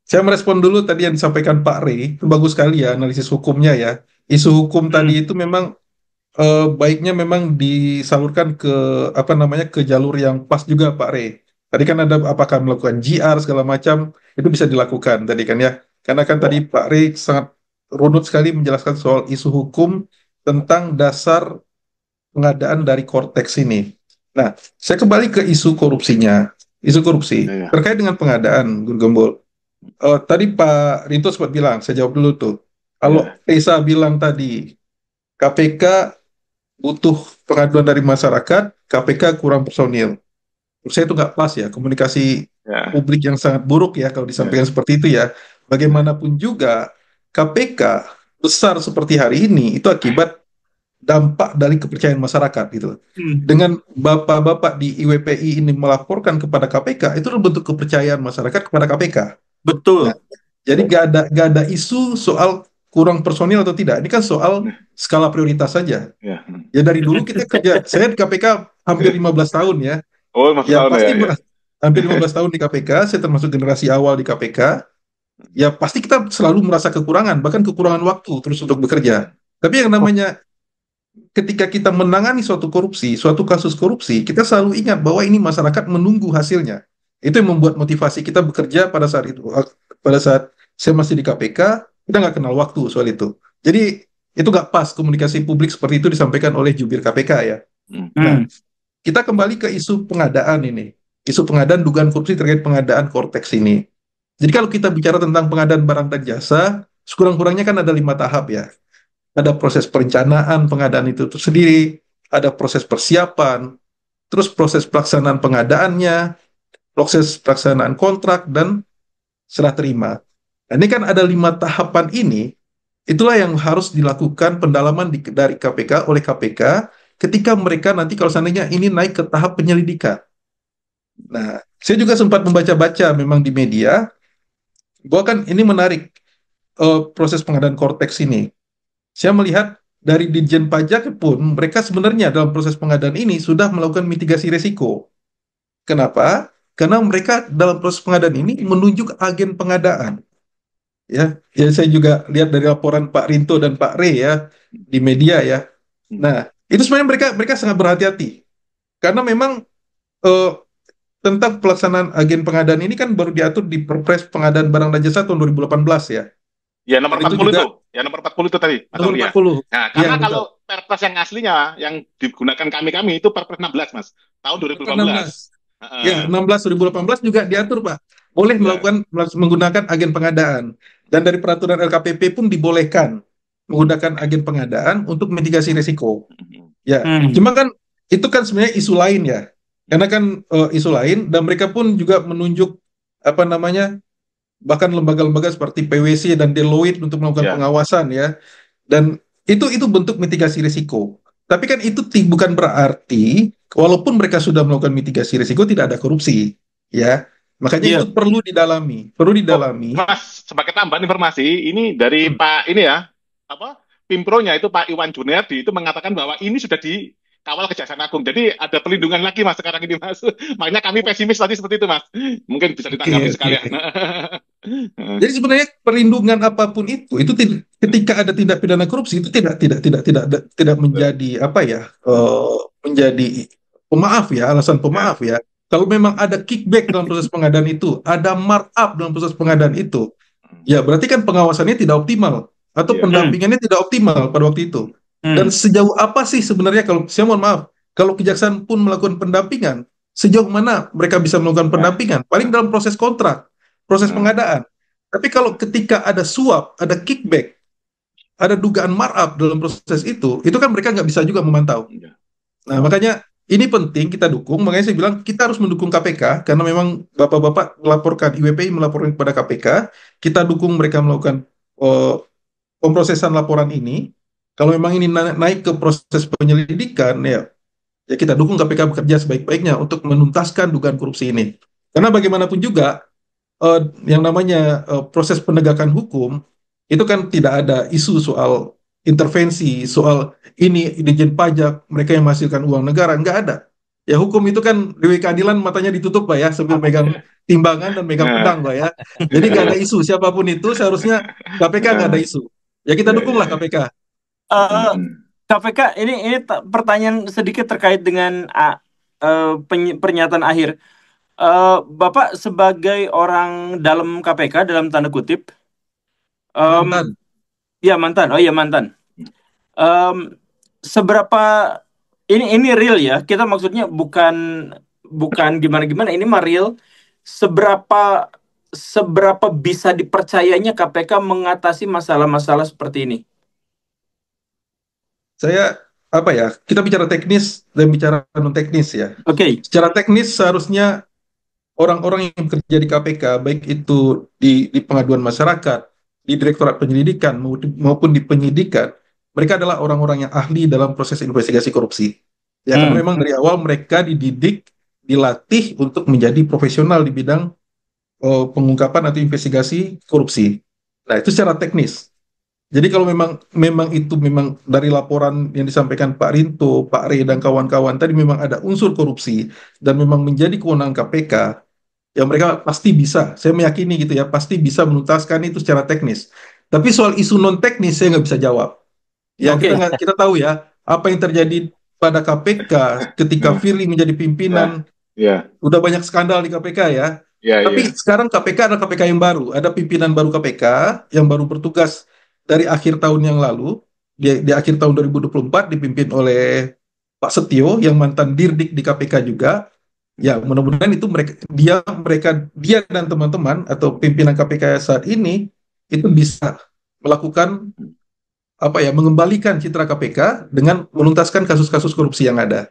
Saya merespon dulu tadi yang disampaikan Pak Rey, itu bagus sekali ya analisis hukumnya ya. Isu hukum Hmm, tadi itu memang baiknya memang disalurkan ke apa namanya ke jalur yang pas juga Pak Rey. Tadi kan ada apakah melakukan GR segala macam itu bisa dilakukan tadi kan ya. Karena kan tadi Pak Rey sangat runut sekali menjelaskan soal isu hukum tentang dasar pengadaan dari Cortex ini. Nah, saya kembali ke isu korupsinya. Isu korupsi Ya, terkait dengan pengadaan Gun Gembul. Tadi Pak Rinto sempat bilang, saya jawab dulu tuh. Kalau ya, Esa bilang tadi KPK butuh pengaduan dari masyarakat, KPK kurang personil. Menurut saya itu nggak pas ya, komunikasi ya, publik yang sangat buruk ya kalau ya, disampaikan seperti itu ya. Bagaimanapun juga KPK besar seperti hari ini itu akibat dampak dari kepercayaan masyarakat gitu. hmm, Dengan bapak-bapak di IWPI ini melaporkan kepada KPK, itu adalah bentuk kepercayaan masyarakat kepada KPK. Nah, betul. jadi gak ada isu soal kurang personil atau tidak. Ini kan soal ya, skala prioritas saja. ya. Ya dari dulu kita kerja, saya di KPK hampir 15 tahun ya. Oh, maksud Ya tahun ya, pasti ya. hampir 15 tahun di KPK, saya termasuk generasi awal di KPK. Ya pasti kita selalu merasa kekurangan, bahkan kekurangan waktu terus untuk bekerja. Tapi yang namanya ketika kita menangani suatu korupsi, suatu kasus korupsi, kita selalu ingat bahwa ini masyarakat menunggu hasilnya. Itu yang membuat motivasi kita bekerja pada saat itu. Pada saat saya masih di KPK, kita nggak kenal waktu soal itu. Jadi itu nggak pas komunikasi publik seperti itu disampaikan oleh jubir KPK ya. Hmm. Nah, Hmm, kita kembali ke isu pengadaan ini. Isu pengadaan dugaan korupsi terkait pengadaan Cortex ini. Jadi kalau kita bicara tentang pengadaan barang dan jasa, sekurang-kurangnya kan ada 5 tahap ya. Ada proses perencanaan pengadaan itu sendiri, ada proses persiapan, terus proses pelaksanaan pengadaannya, proses pelaksanaan kontrak, dan serah terima. Nah, ini kan ada 5 tahapan ini, itulah yang harus dilakukan pendalaman dari KPK oleh KPK ketika mereka nanti kalau seandainya ini naik ke tahap penyelidikan. Nah, saya juga sempat membaca-baca memang di media, bahwa kan ini menarik proses pengadaan Cortex ini. Saya melihat dari Ditjen Pajak pun mereka sebenarnya dalam proses pengadaan ini sudah melakukan mitigasi risiko. Kenapa? Karena mereka dalam proses pengadaan ini menunjuk agen pengadaan. Ya, ya saya juga lihat dari laporan Pak Rinto dan Pak Re ya di media ya. Nah, itu sebenarnya mereka mereka sangat berhati-hati karena memang eh, tentang pelaksanaan agen pengadaan ini kan baru diatur di Perpres Pengadaan Barang dan Jasa tahun 2018 ya. Ya, nomor Dan itu 40 juga itu. Ya, nomor 40 itu tadi, Mas nomor Aulia. 40. Nah, Ya, karena betul. kalau Perpres yang aslinya, yang digunakan kami-kami itu Perpres 16, Mas. Tahun Perpres 2018. 16. Ya, 16 2018 juga diatur, Pak. Boleh Ya, melakukan menggunakan agen pengadaan. Dan dari peraturan LKPP pun dibolehkan. menggunakan agen pengadaan untuk mitigasi risiko. Ya, Hmm. cuma kan itu kan sebenarnya isu lain ya. Karena kan isu lain dan mereka pun juga menunjuk apa namanya bahkan lembaga-lembaga seperti PwC dan Deloitte untuk melakukan Ya. pengawasan ya. Dan itu bentuk mitigasi risiko. Tapi kan itu bukan berarti walaupun mereka sudah melakukan mitigasi risiko tidak ada korupsi, ya. Makanya Iya. itu perlu didalami, perlu Oh, didalami. Mas, sebagai tambahan informasi, ini dari Hmm. Pak ini ya, apa Pimpronya itu Pak Iwan Juniardi itu mengatakan bahwa ini sudah dikawal Kejaksaan Agung. Jadi ada pelindungan lagi Mas sekarang ini Mas. Makanya kami pesimis tadi seperti itu Mas. Mungkin bisa Oke, ditanggapi oke. sekalian. Jadi sebenarnya perlindungan apapun itu ketika ada tindak pidana korupsi itu tidak menjadi apa ya menjadi pemaaf ya alasan Ya, pemaaf ya. Kalau memang ada kickback dalam proses pengadaan itu, ada markup dalam proses pengadaan itu, ya berarti kan pengawasannya tidak optimal atau iya, Hmm. pendampingannya tidak optimal pada waktu itu. Dan Hmm. sejauh apa sih sebenarnya kalau saya mohon maaf, kalau kejaksaan pun melakukan pendampingan, sejauh mana mereka bisa melakukan ya, pendampingan? Paling dalam proses kontrak, proses ya, pengadaan. Tapi kalau ketika ada suap, ada kickback, ada dugaan markup dalam proses itu kan mereka nggak bisa juga memantau. ya. Nah, makanya ini penting kita dukung. Makanya saya bilang kita harus mendukung KPK karena memang bapak-bapak melaporkan IWPI melaporkan kepada KPK. Kita dukung mereka melakukan eh, pemrosesan laporan ini. Kalau memang ini naik ke proses penyelidikan, ya kita dukung KPK bekerja sebaik-baiknya untuk menuntaskan dugaan korupsi ini. Karena bagaimanapun juga yang namanya proses penegakan hukum itu kan tidak ada isu soal intervensi, soal ini Ditjen Pajak, mereka yang menghasilkan uang negara, nggak ada. Ya hukum itu kan Dewi Keadilan matanya ditutup Pak ya, sambil megang timbangan dan megang Nah, pedang Pak ya. Jadi nggak ada isu, siapapun itu seharusnya KPK nggak ada isu. Ya kita ya, ya, dukunglah ya. KPK. Eh, KPK ini pertanyaan sedikit terkait dengan pernyataan akhir. Bapak sebagai orang dalam KPK dalam tanda kutip, Mantan. ya mantan, oh ya mantan. Em, seberapa ini real ya? Kita maksudnya bukan bukan gimana-gimana. Ini mah real. Seberapa seberapa bisa dipercayanya KPK mengatasi masalah-masalah seperti ini? Saya apa ya? Kita bicara teknis dan bicara non teknis ya. Oke. Secara teknis seharusnya orang-orang yang bekerja di KPK, baik itu di pengaduan masyarakat, di Direktorat Penyelidikan maupun di penyidikan, mereka adalah orang-orang yang ahli dalam proses investigasi korupsi. Ya, karena Hmm. memang dari awal mereka dididik, dilatih untuk menjadi profesional di bidang pengungkapan atau investigasi korupsi. Nah, itu secara teknis. Jadi kalau memang memang itu memang dari laporan yang disampaikan Pak Rinto, Pak Rey dan kawan-kawan tadi memang ada unsur korupsi dan memang menjadi kewenangan KPK, ya mereka pasti bisa. Saya meyakini gitu ya, pasti bisa menuntaskan itu secara teknis. Tapi soal isu non teknis saya nggak bisa jawab. Ya Oke. kita tahu ya apa yang terjadi pada KPK ketika Nah, Firly menjadi ya, pimpinan. ya, Udah banyak skandal di KPK ya. ya, Tapi ya. sekarang KPK ada KPK yang baru, ada pimpinan baru KPK yang baru bertugas dari akhir tahun yang lalu. Di akhir tahun 2024 dipimpin oleh Pak Setio yang mantan Dirdik di KPK juga. Ya, mudah-mudahan itu dia dan teman-teman atau pimpinan KPK saat ini itu bisa melakukan apa ya, mengembalikan citra KPK dengan menuntaskan kasus-kasus korupsi yang ada.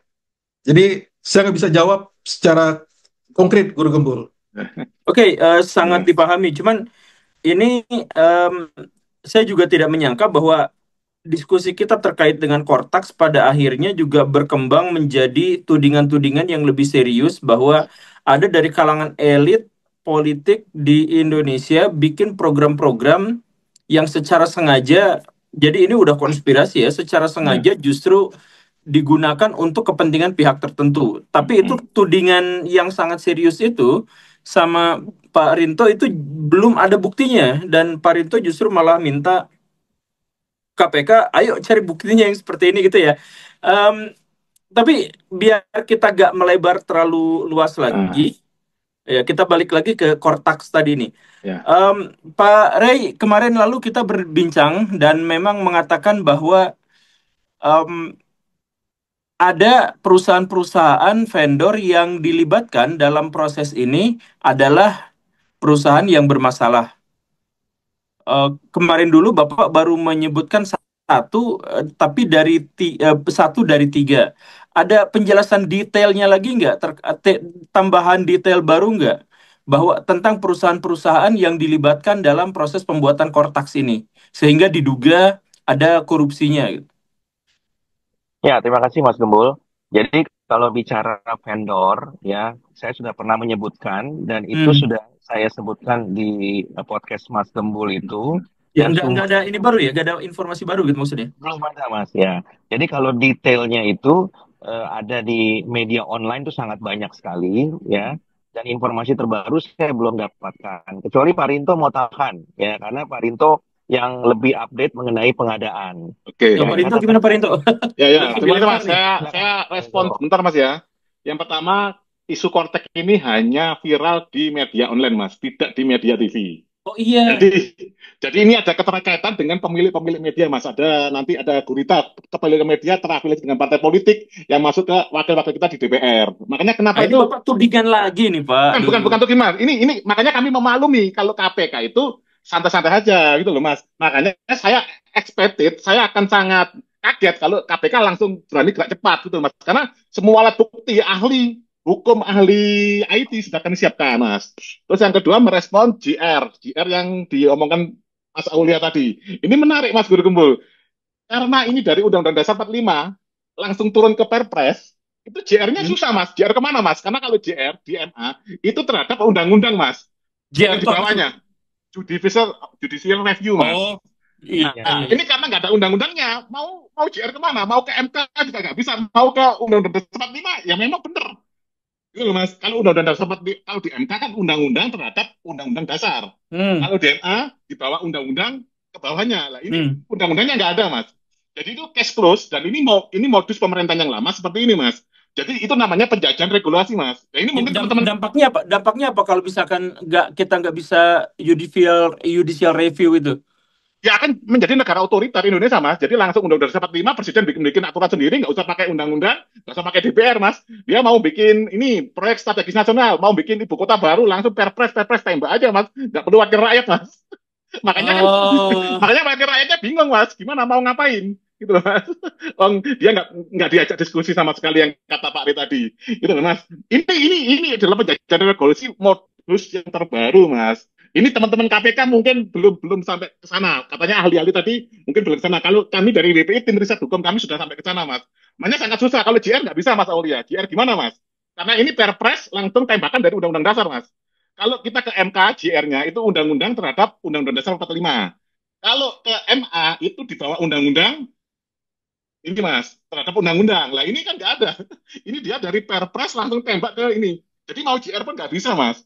Jadi saya nggak bisa jawab secara konkret, Guru Gembul. Oke, sangat Ya, dipahami. Cuman ini saya juga tidak menyangka bahwa diskusi kita terkait dengan Kortaks pada akhirnya juga berkembang menjadi tudingan-tudingan yang lebih serius bahwa ada dari kalangan elit politik di Indonesia bikin program-program yang secara sengaja, jadi ini udah konspirasi ya, secara ya. sengaja justru digunakan untuk kepentingan pihak tertentu. Tapi itu tudingan yang sangat serius itu sama Pak Rinto itu belum ada buktinya dan Pak Rinto justru malah minta KPK, ayo cari buktinya yang seperti ini gitu ya. Em, tapi biar kita gak melebar terlalu luas Ah, lagi, ya kita balik lagi ke Kortaks tadi nih. ya, Pak Rey, kemarin lalu kita berbincang dan memang mengatakan bahwa em, ada perusahaan-perusahaan vendor yang dilibatkan dalam proses ini adalah perusahaan yang bermasalah. Kemarin dulu Bapak baru menyebutkan satu, tapi satu dari tiga. Ada penjelasan detailnya lagi nggak? Tambahan detail baru nggak? Bahwa tentang perusahaan-perusahaan yang dilibatkan dalam proses pembuatan Cortax ini, sehingga diduga ada korupsinya, gitu. Ya, terima kasih Mas Gembul. Jadi kalau bicara vendor, ya, saya sudah pernah menyebutkan dan itu Hmm. sudah saya sebutkan di podcast Mas Gembul itu Ya, dan nggak ada ini sumbernya baru ya, nggak ada informasi baru gitu maksudnya. belum ada Mas ya. Jadi kalau detailnya itu ada di media online itu sangat banyak sekali ya. Dan informasi terbaru saya belum dapatkan. Kecuali Pak Rinto mau tahan ya, karena Pak Rinto yang lebih update mengenai pengadaan. Oke. Tuh, Ya, Pak Rinto gimana catatan Pak Rinto? Ya, ya. Lebih Terima kasih, lempar Mas. nih. silakan Saya Pak respon Rinto. sebentar, Mas ya. Yang pertama, isu Kortek ini hanya viral di media online, Mas, tidak di media TV. Oh iya. Jadi, jadi ini ada keterkaitan dengan pemilik-pemilik media, Mas. Nanti ada gurita kepemilikan media terafiliasi dengan partai politik yang masuk ke wakil-wakil kita di DPR. Makanya Nah, kenapa ini itu? Bapak tudingan lagi nih, Pak. Bukan tuh gimana? Ini makanya kami memaklumi kalau KPK itu santai-santai aja gitu loh, Mas. Makanya saya akan sangat kaget kalau KPK langsung berani gerak cepat gitu, Mas. Karena semua alat bukti ahli hukum, ahli IT sudah kami siapkan, Mas. Terus yang kedua merespon GR yang diomongkan Mas Aulia tadi. Ini menarik, Mas Guru Gembul. Karena ini dari Undang-Undang Dasar 45 langsung turun ke Perpres, itu JR-nya Hmm? susah, Mas. JR kemana, Mas? Karena kalau JR di MA itu terhadap undang-undang, Mas. JR Yang di itu apa sih? bawahnya judicial review, Mas. Oh, iya, Ya, iya, Ini iya. karena nggak ada undang-undangnya, mau JR kemana? Mau ke MK juga nggak bisa, mau ke Undang-Undang Dasar 45 ya memang benar. Gitu loh, Mas. Kalau Undang-Undang Dasar 45, kalau di MK kan undang-undang terhadap undang-undang dasar. Hmm, Kalau di MA di bawah undang-undang ke bawahnya. Lah ini hmm. undang-undangnya nggak ada, Mas. Jadi itu case close dan ini modus pemerintahan yang lama seperti ini, Mas. Jadi itu namanya penjajahan regulasi, Mas. Nah, ini mungkin teman-teman Dampaknya apa? Dampaknya apa kalau misalkan kita nggak bisa judicial review itu? ya akan menjadi negara otoriter Indonesia, Mas. Jadi langsung Undang-Undang 45 Presiden bikin aturan sendiri, nggak usah pakai undang-undang, nggak usah pakai DPR, Mas. Dia mau bikin ini proyek strategis nasional, mau bikin ibu kota baru, langsung perpres tembak aja, Mas. Nggak perlu wakil rakyat, Mas. Makanya kan, Oh, makanya wakil rakyatnya bingung, Mas. Gimana mau ngapain? Gitu loh, Mas. Dia nggak diajak diskusi sama sekali yang kata Pak Ri tadi. Gitu loh, Mas. Ini adalah penjajahan regulasi modus yang terbaru, Mas. Ini teman-teman KPK mungkin belum belum sampai ke sana. Katanya ahli-ahli tadi mungkin belum ke sana. Kalau kami dari WPI tim riset hukum kami sudah sampai ke sana, Mas. Makanya sangat susah. Kalau JR nggak bisa, Mas Aulia. JR gimana, Mas? Karena ini perpres langsung tembakan dari Undang-Undang Dasar, Mas. Kalau kita ke MK, JR-nya itu undang-undang terhadap Undang-Undang Dasar 45. Kalau ke MA itu di bawah undang-undang ini, Mas, terhadap undang-undang. Lah ini kan nggak ada. Ini dia dari perpres langsung tembak ke ini. Jadi mau JR pun nggak bisa, Mas.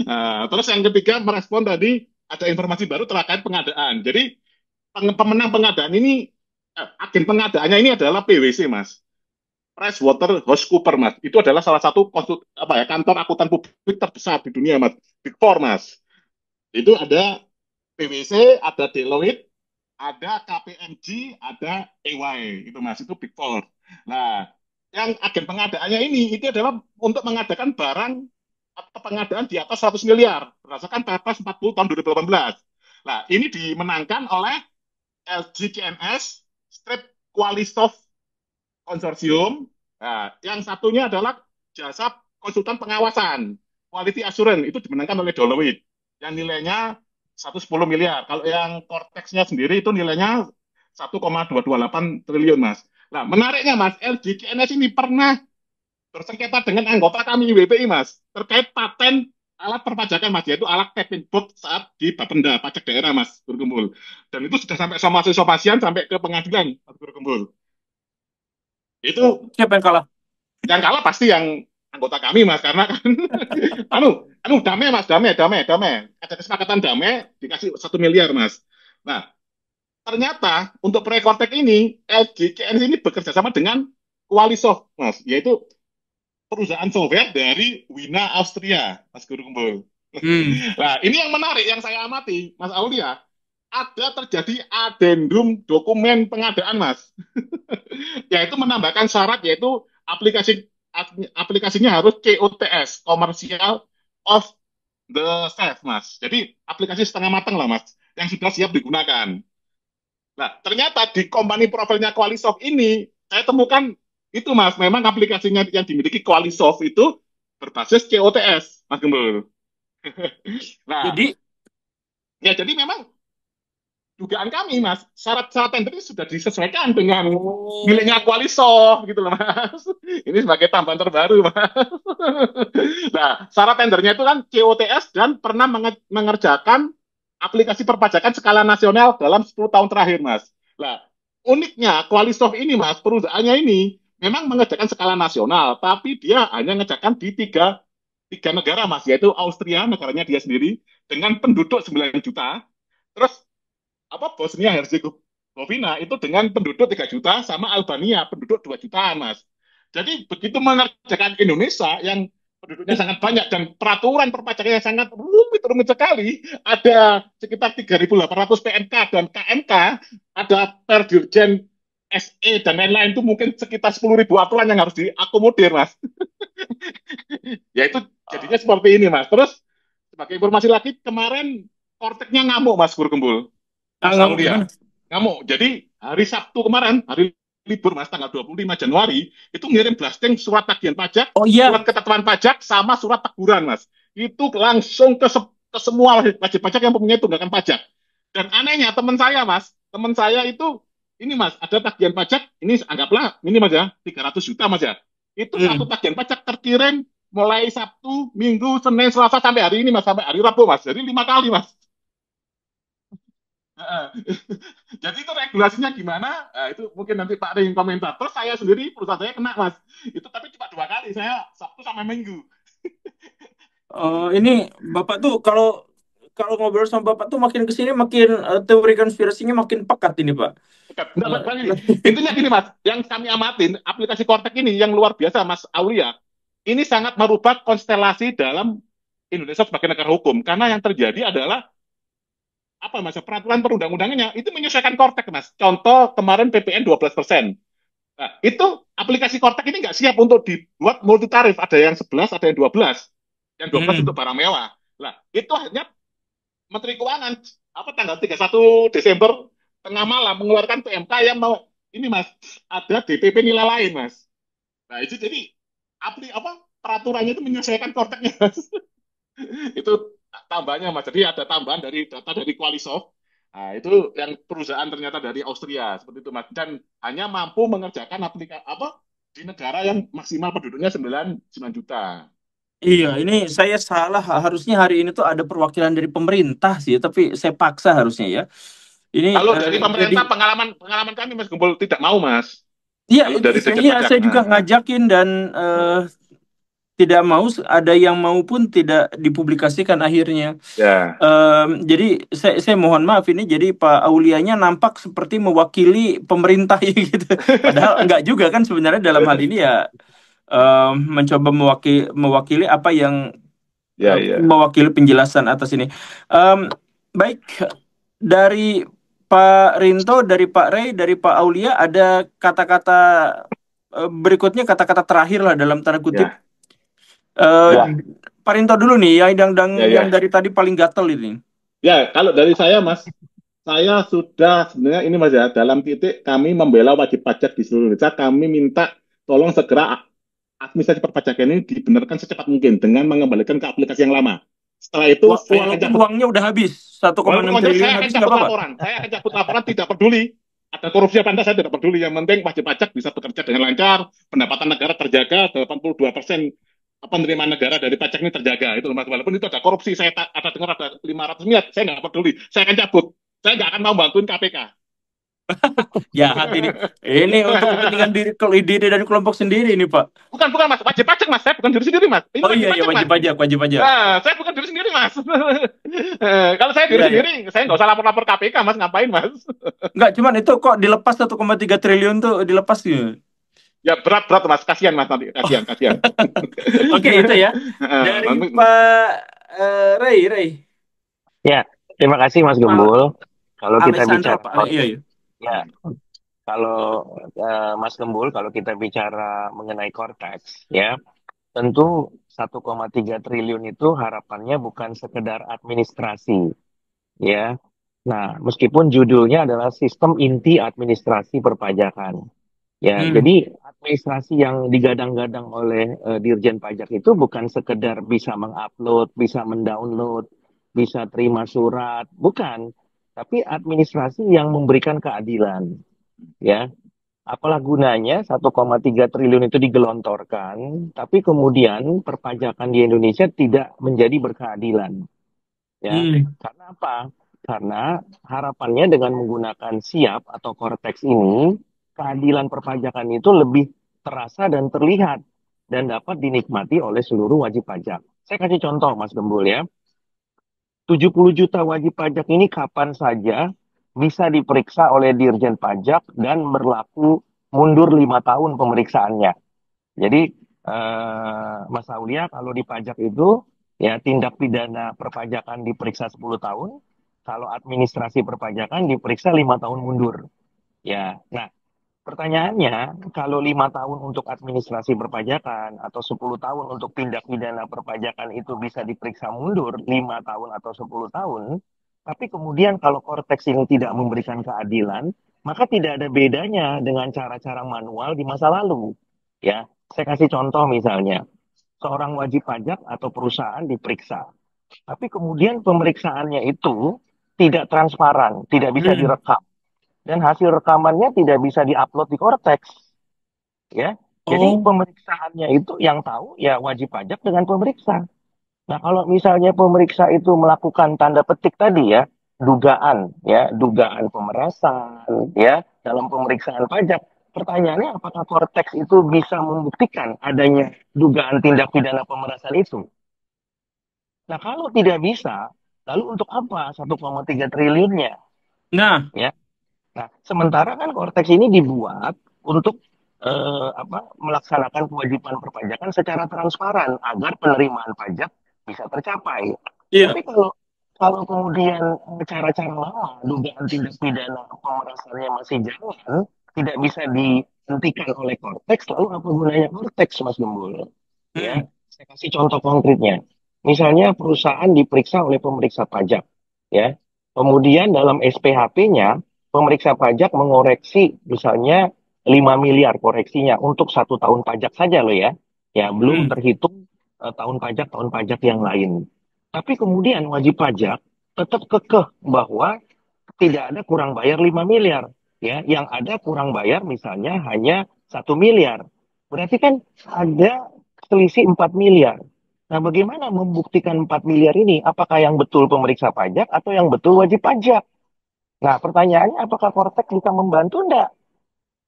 Nah, terus yang ketiga merespon tadi ada informasi baru terkait pengadaan. Jadi pemenang pengadaan ini, agen pengadaannya ini adalah PwC, Mas. PricewaterhouseCoopers, Mas. Itu adalah salah satu kantor akuntan publik terbesar di dunia, Mas. Big Four, Mas. Itu ada PwC, ada Deloitte, ada KPMG, ada EY. Itu, Mas. Itu Big Four. Nah, yang agen pengadaannya ini itu adalah untuk mengadakan barang atau pengadaan di atas 100 miliar berdasarkan Perpres 40 tahun 2018. Nah, ini dimenangkan oleh LG CNS, Strip Qualisoft Konsorsium. Nah, yang satunya adalah jasa konsultan pengawasan, Quality Assurance, itu dimenangkan oleh Deloitte, yang nilainya 110 miliar. Kalau yang Cortex-nya sendiri itu nilainya 1,228 triliun, Mas. Nah, menariknya, Mas, LG CNS ini pernah bersengketa dengan anggota kami WPI, Mas, terkait paten alat perpajakan, Mas, yaitu alat tapping box saat di Bapenda pajak daerah, Mas, berkumpul. Dan itu sudah sampai somasi-somasian sampai ke pengadilan, Mas, berkumpul. Itu siapa yang kalah? yang kalah pasti yang anggota kami, Mas, karena kan damai, Mas, damai. Ada kesepakatan damai dikasih 1 miliar, Mas. Nah, ternyata untuk proyek Kortek ini LGCN ini bekerja sama dengan Qualisoft, Mas, yaitu perusahaan software dari Wina Austria, Mas Guru Kumpul. Hmm. Nah, ini yang menarik yang saya amati, Mas Aulia. Ada terjadi adendum dokumen pengadaan, Mas. Yaitu menambahkan syarat yaitu aplikasinya harus COTS, Commercial of the Self, Mas. Jadi aplikasi setengah matang lah, Mas, yang sudah siap digunakan. Nah, ternyata di company profilnya Qualisoft ini, saya temukan itu Mas, memang aplikasinya yang dimiliki Qualisoft itu berbasis COTS, Mas Gembul. Nah, Jadi, ya jadi memang dugaan kami, Mas, syarat-syarat tender ini sudah disesuaikan dengan oh, miliknya Qualisoft gitu loh, Mas. Ini sebagai tambahan terbaru, Mas. Nah, syarat tendernya itu kan COTS dan pernah mengerjakan aplikasi perpajakan skala nasional dalam 10 tahun terakhir, Mas. Nah, uniknya Qualisoft ini, Mas, perusahaannya ini memang mengerjakan skala nasional, tapi dia hanya mengerjakan di tiga negara, Mas, yaitu Austria, negaranya dia sendiri, dengan penduduk 9 juta, terus Bosnia Herzegovina itu dengan penduduk 3 juta sama Albania penduduk 2 jutaan, Mas. Jadi begitu mengerjakan Indonesia yang penduduknya sangat banyak dan peraturan perpajakannya sangat rumit sekali, ada sekitar 3.800 PMK dan KMK, ada Perdirjen SE dan lain-lain itu mungkin sekitar 10.000 aturan yang harus diakomodir, Mas. Ya itu jadinya seperti ini, Mas. Terus sebagai informasi lagi, kemarin Korteknya ngamuk, Mas Guru Gembul. Mas nggak mau gimana? Aulia, ngamuk. Jadi hari Sabtu kemarin, hari libur Mas, tanggal 25 Januari, itu ngirim blasting surat tagihan pajak, Oh iya, surat ketetapan pajak, sama surat teguran, Mas. Itu langsung ke semua wajib pajak yang mempunyai tunggakan pajak. Dan anehnya teman saya, Mas, teman saya itu, ini Mas, ada tagihan pajak, ini anggaplah, ini Mas ya, 300 juta Mas ya. Itu satu hmm. tagihan pajak terkirim mulai Sabtu, Minggu, Senin, Selasa, sampai hari ini Mas, sampai hari Rabu Mas. Jadi 5 kali Mas. Jadi itu regulasinya gimana? Nah, itu mungkin nanti Pak Ring komentar. Terus saya sendiri perusahaan saya kena Mas. Itu tapi cuma 2 kali. Saya Sabtu sama Minggu. Ini Bapak tuh kalau kalau ngobrol sama Bapak tuh makin ke sini makin teori konspirasinya makin pekat ini, Pak. Enggak, Eh, gini. Intinya gini Mas, yang kami amatin aplikasi Kortek ini yang luar biasa Mas Aulia. Ini sangat merubah konstelasi dalam Indonesia sebagai negara hukum. Karena yang terjadi adalah apa Mas, peraturan perundang-undangannya itu menyesuaikan Kortek Mas. Contoh kemarin PPN 12%. Nah, itu aplikasi Kortek ini nggak siap untuk dibuat multi tarif. Ada yang 11, ada yang 12. Yang 12 untuk hmm. barang mewah. Nah, itu hanya Menteri Keuangan tanggal 31 Desember tengah malam mengeluarkan PMK yang mau ini Mas, ada DPP nilai lain Mas. Nah, itu jadi peraturannya itu menyesuaikan Korteknya Mas. Itu tambahnya Mas. Jadi ada tambahan dari data dari Qualisoft. Nah, itu yang perusahaan ternyata dari Austria seperti itu Mas, dan hanya mampu mengerjakan aplikasi di negara yang maksimal penduduknya 9 juta. Iya, ini saya salah. Harusnya hari ini tuh ada perwakilan dari pemerintah sih, tapi saya paksa harusnya ya. Ini Kalau dari jadi pemerintah pengalaman pengalaman kami Mas Gembul tidak mau Mas. iya, Kalau dari Dirjen iya Pajak. saya juga ngajakin dan tidak mau ada yang mau pun tidak dipublikasikan akhirnya. Ya. Jadi saya mohon maaf ini jadi Pak Aulianya nampak seperti mewakili pemerintah ya gitu. Padahal enggak juga kan sebenarnya dalam hal ini ya mencoba mewakili apa yang Ya, ya. mewakili penjelasan atas ini. Em, Baik dari Pak Rinto, dari Pak Rey, dari Pak Aulia ada kata-kata berikutnya kata-kata terakhir lah dalam tanda kutip. Ya. Eh, Ya. Pak Rinto dulu nih Ya, yang ya. dari tadi paling gatel ini. Ya, kalau dari saya Mas, saya sudah sebenarnya ini Mas ya, dalam titik kami membela wajib pajak di seluruh Indonesia, kami minta tolong segera administrasi perpajakan ini dibenarkan secepat mungkin dengan mengembalikan ke aplikasi yang lama. Setelah itu saya akan Walaupun cabut. uangnya udah habis, Walaupun 1,6 wajar, triliun saya akan habis nggak cabut apa-apa. laporan. Saya akan cabut laporan, tidak peduli. Ada korupsi apa enggak, saya tidak peduli. Yang penting wajib pajak bisa bekerja dengan lancar, pendapatan negara terjaga, 82% penerimaan negara dari pajak ini terjaga. Itu Mas. Walaupun itu ada korupsi, saya ada dengar ada 500 miliar, saya nggak peduli. Saya akan cabut. Saya nggak akan mau bantuin KPK. Jahat ini. Ini untuk kepentingan diri dan kelompok sendiri ini, Pak. Bukan, bukan Mas. Wajib pajak Mas. Saya bukan diri sendiri Mas. Ini Oh wajib iya, iya pajak Mas. wajib pajak, wajib pajak. Nah, saya bukan diri sendiri Mas. Kalau saya diri Iya, iya. sendiri, saya nggak usah lapor-lapor KPK Mas. Ngapain Mas? Enggak, cuman itu kok dilepas 1,3 triliun tuh dilepas gitu. Ya berat-berat Mas. Kasihan Mas nanti. Kasihan, kasihan. Oke, itu ya. Dari Pak Ray. Ya, terima kasih Mas Pak Gembul. Kalau kita Alessandro, bicara Pak. Iya, konteks, iya. ya, kalau Mas Gembul, kalau kita bicara mengenai Cortex, ya, tentu 1,3 triliun itu harapannya bukan sekedar administrasi, ya, Nah, meskipun judulnya adalah Sistem Inti Administrasi Perpajakan. Ya, Hmm. jadi administrasi yang digadang-gadang oleh Dirjen Pajak itu bukan sekedar bisa mengupload, bisa mendownload, bisa terima surat, bukan. Tapi administrasi yang memberikan keadilan. Ya, apalah gunanya 1,3 triliun itu digelontorkan, tapi kemudian perpajakan di Indonesia tidak menjadi berkeadilan. Ya, Hmm. karena apa? Karena harapannya dengan menggunakan SIAP atau Cortex ini, keadilan perpajakan itu lebih terasa dan terlihat dan dapat dinikmati oleh seluruh wajib pajak. Saya kasih contoh, Mas Gembul ya. 70 juta wajib pajak ini kapan saja bisa diperiksa oleh Dirjen Pajak dan berlaku mundur 5 tahun pemeriksaannya. Jadi Mas Aulia kalau di pajak itu ya tindak pidana perpajakan diperiksa 10 tahun, kalau administrasi perpajakan diperiksa 5 tahun mundur. Ya, nah pertanyaannya kalau 5 tahun untuk administrasi perpajakan atau 10 tahun untuk tindak pidana perpajakan itu bisa diperiksa mundur 5 tahun atau 10 tahun, tapi kemudian kalau Cortex ini tidak memberikan keadilan, maka tidak ada bedanya dengan cara-cara manual di masa lalu. Ya, saya kasih contoh misalnya, seorang wajib pajak atau perusahaan diperiksa, tapi kemudian pemeriksaannya itu tidak transparan, tidak bisa Hmm. direkam, dan hasil rekamannya tidak bisa diupload di Cortex. Ya, jadi Oh. pemeriksaannya itu yang tahu ya wajib pajak dengan pemeriksa. Nah, kalau misalnya pemeriksa itu melakukan tanda petik tadi ya, dugaan pemerasan, ya, dalam pemeriksaan pajak, pertanyaannya apakah Cortex itu bisa membuktikan adanya dugaan tindak pidana pemerasan itu? Nah, kalau tidak bisa, lalu untuk apa 1,3 triliunnya? Nah, Ya, nah, sementara kan Cortex ini dibuat untuk melaksanakan kewajiban perpajakan secara transparan agar penerimaan pajak bisa tercapai. Tapi iya. kalau kalau kemudian cara-cara lama, dugaan tindak pidana pemerasannya masih jalan, tidak bisa dihentikan oleh Cortex, lalu apa gunanya Cortex, Mas Gembul? Ya, Hmm. saya kasih contoh konkretnya. Misalnya perusahaan diperiksa oleh pemeriksa pajak, ya. Kemudian dalam SPHP-nya, pemeriksa pajak mengoreksi misalnya 5 miliar koreksinya untuk 1 tahun pajak saja loh ya. Ya, belum Hmm. terhitung tahun pajak yang lain. Tapi kemudian wajib pajak tetap kekeh bahwa tidak ada kurang bayar 5 miliar. Ya, yang ada kurang bayar misalnya hanya 1 miliar. Berarti kan ada selisih 4 miliar. Nah, bagaimana membuktikan 4 miliar ini? Apakah yang betul pemeriksa pajak atau yang betul wajib pajak? Nah, pertanyaannya apakah Cortex bisa membantu enggak?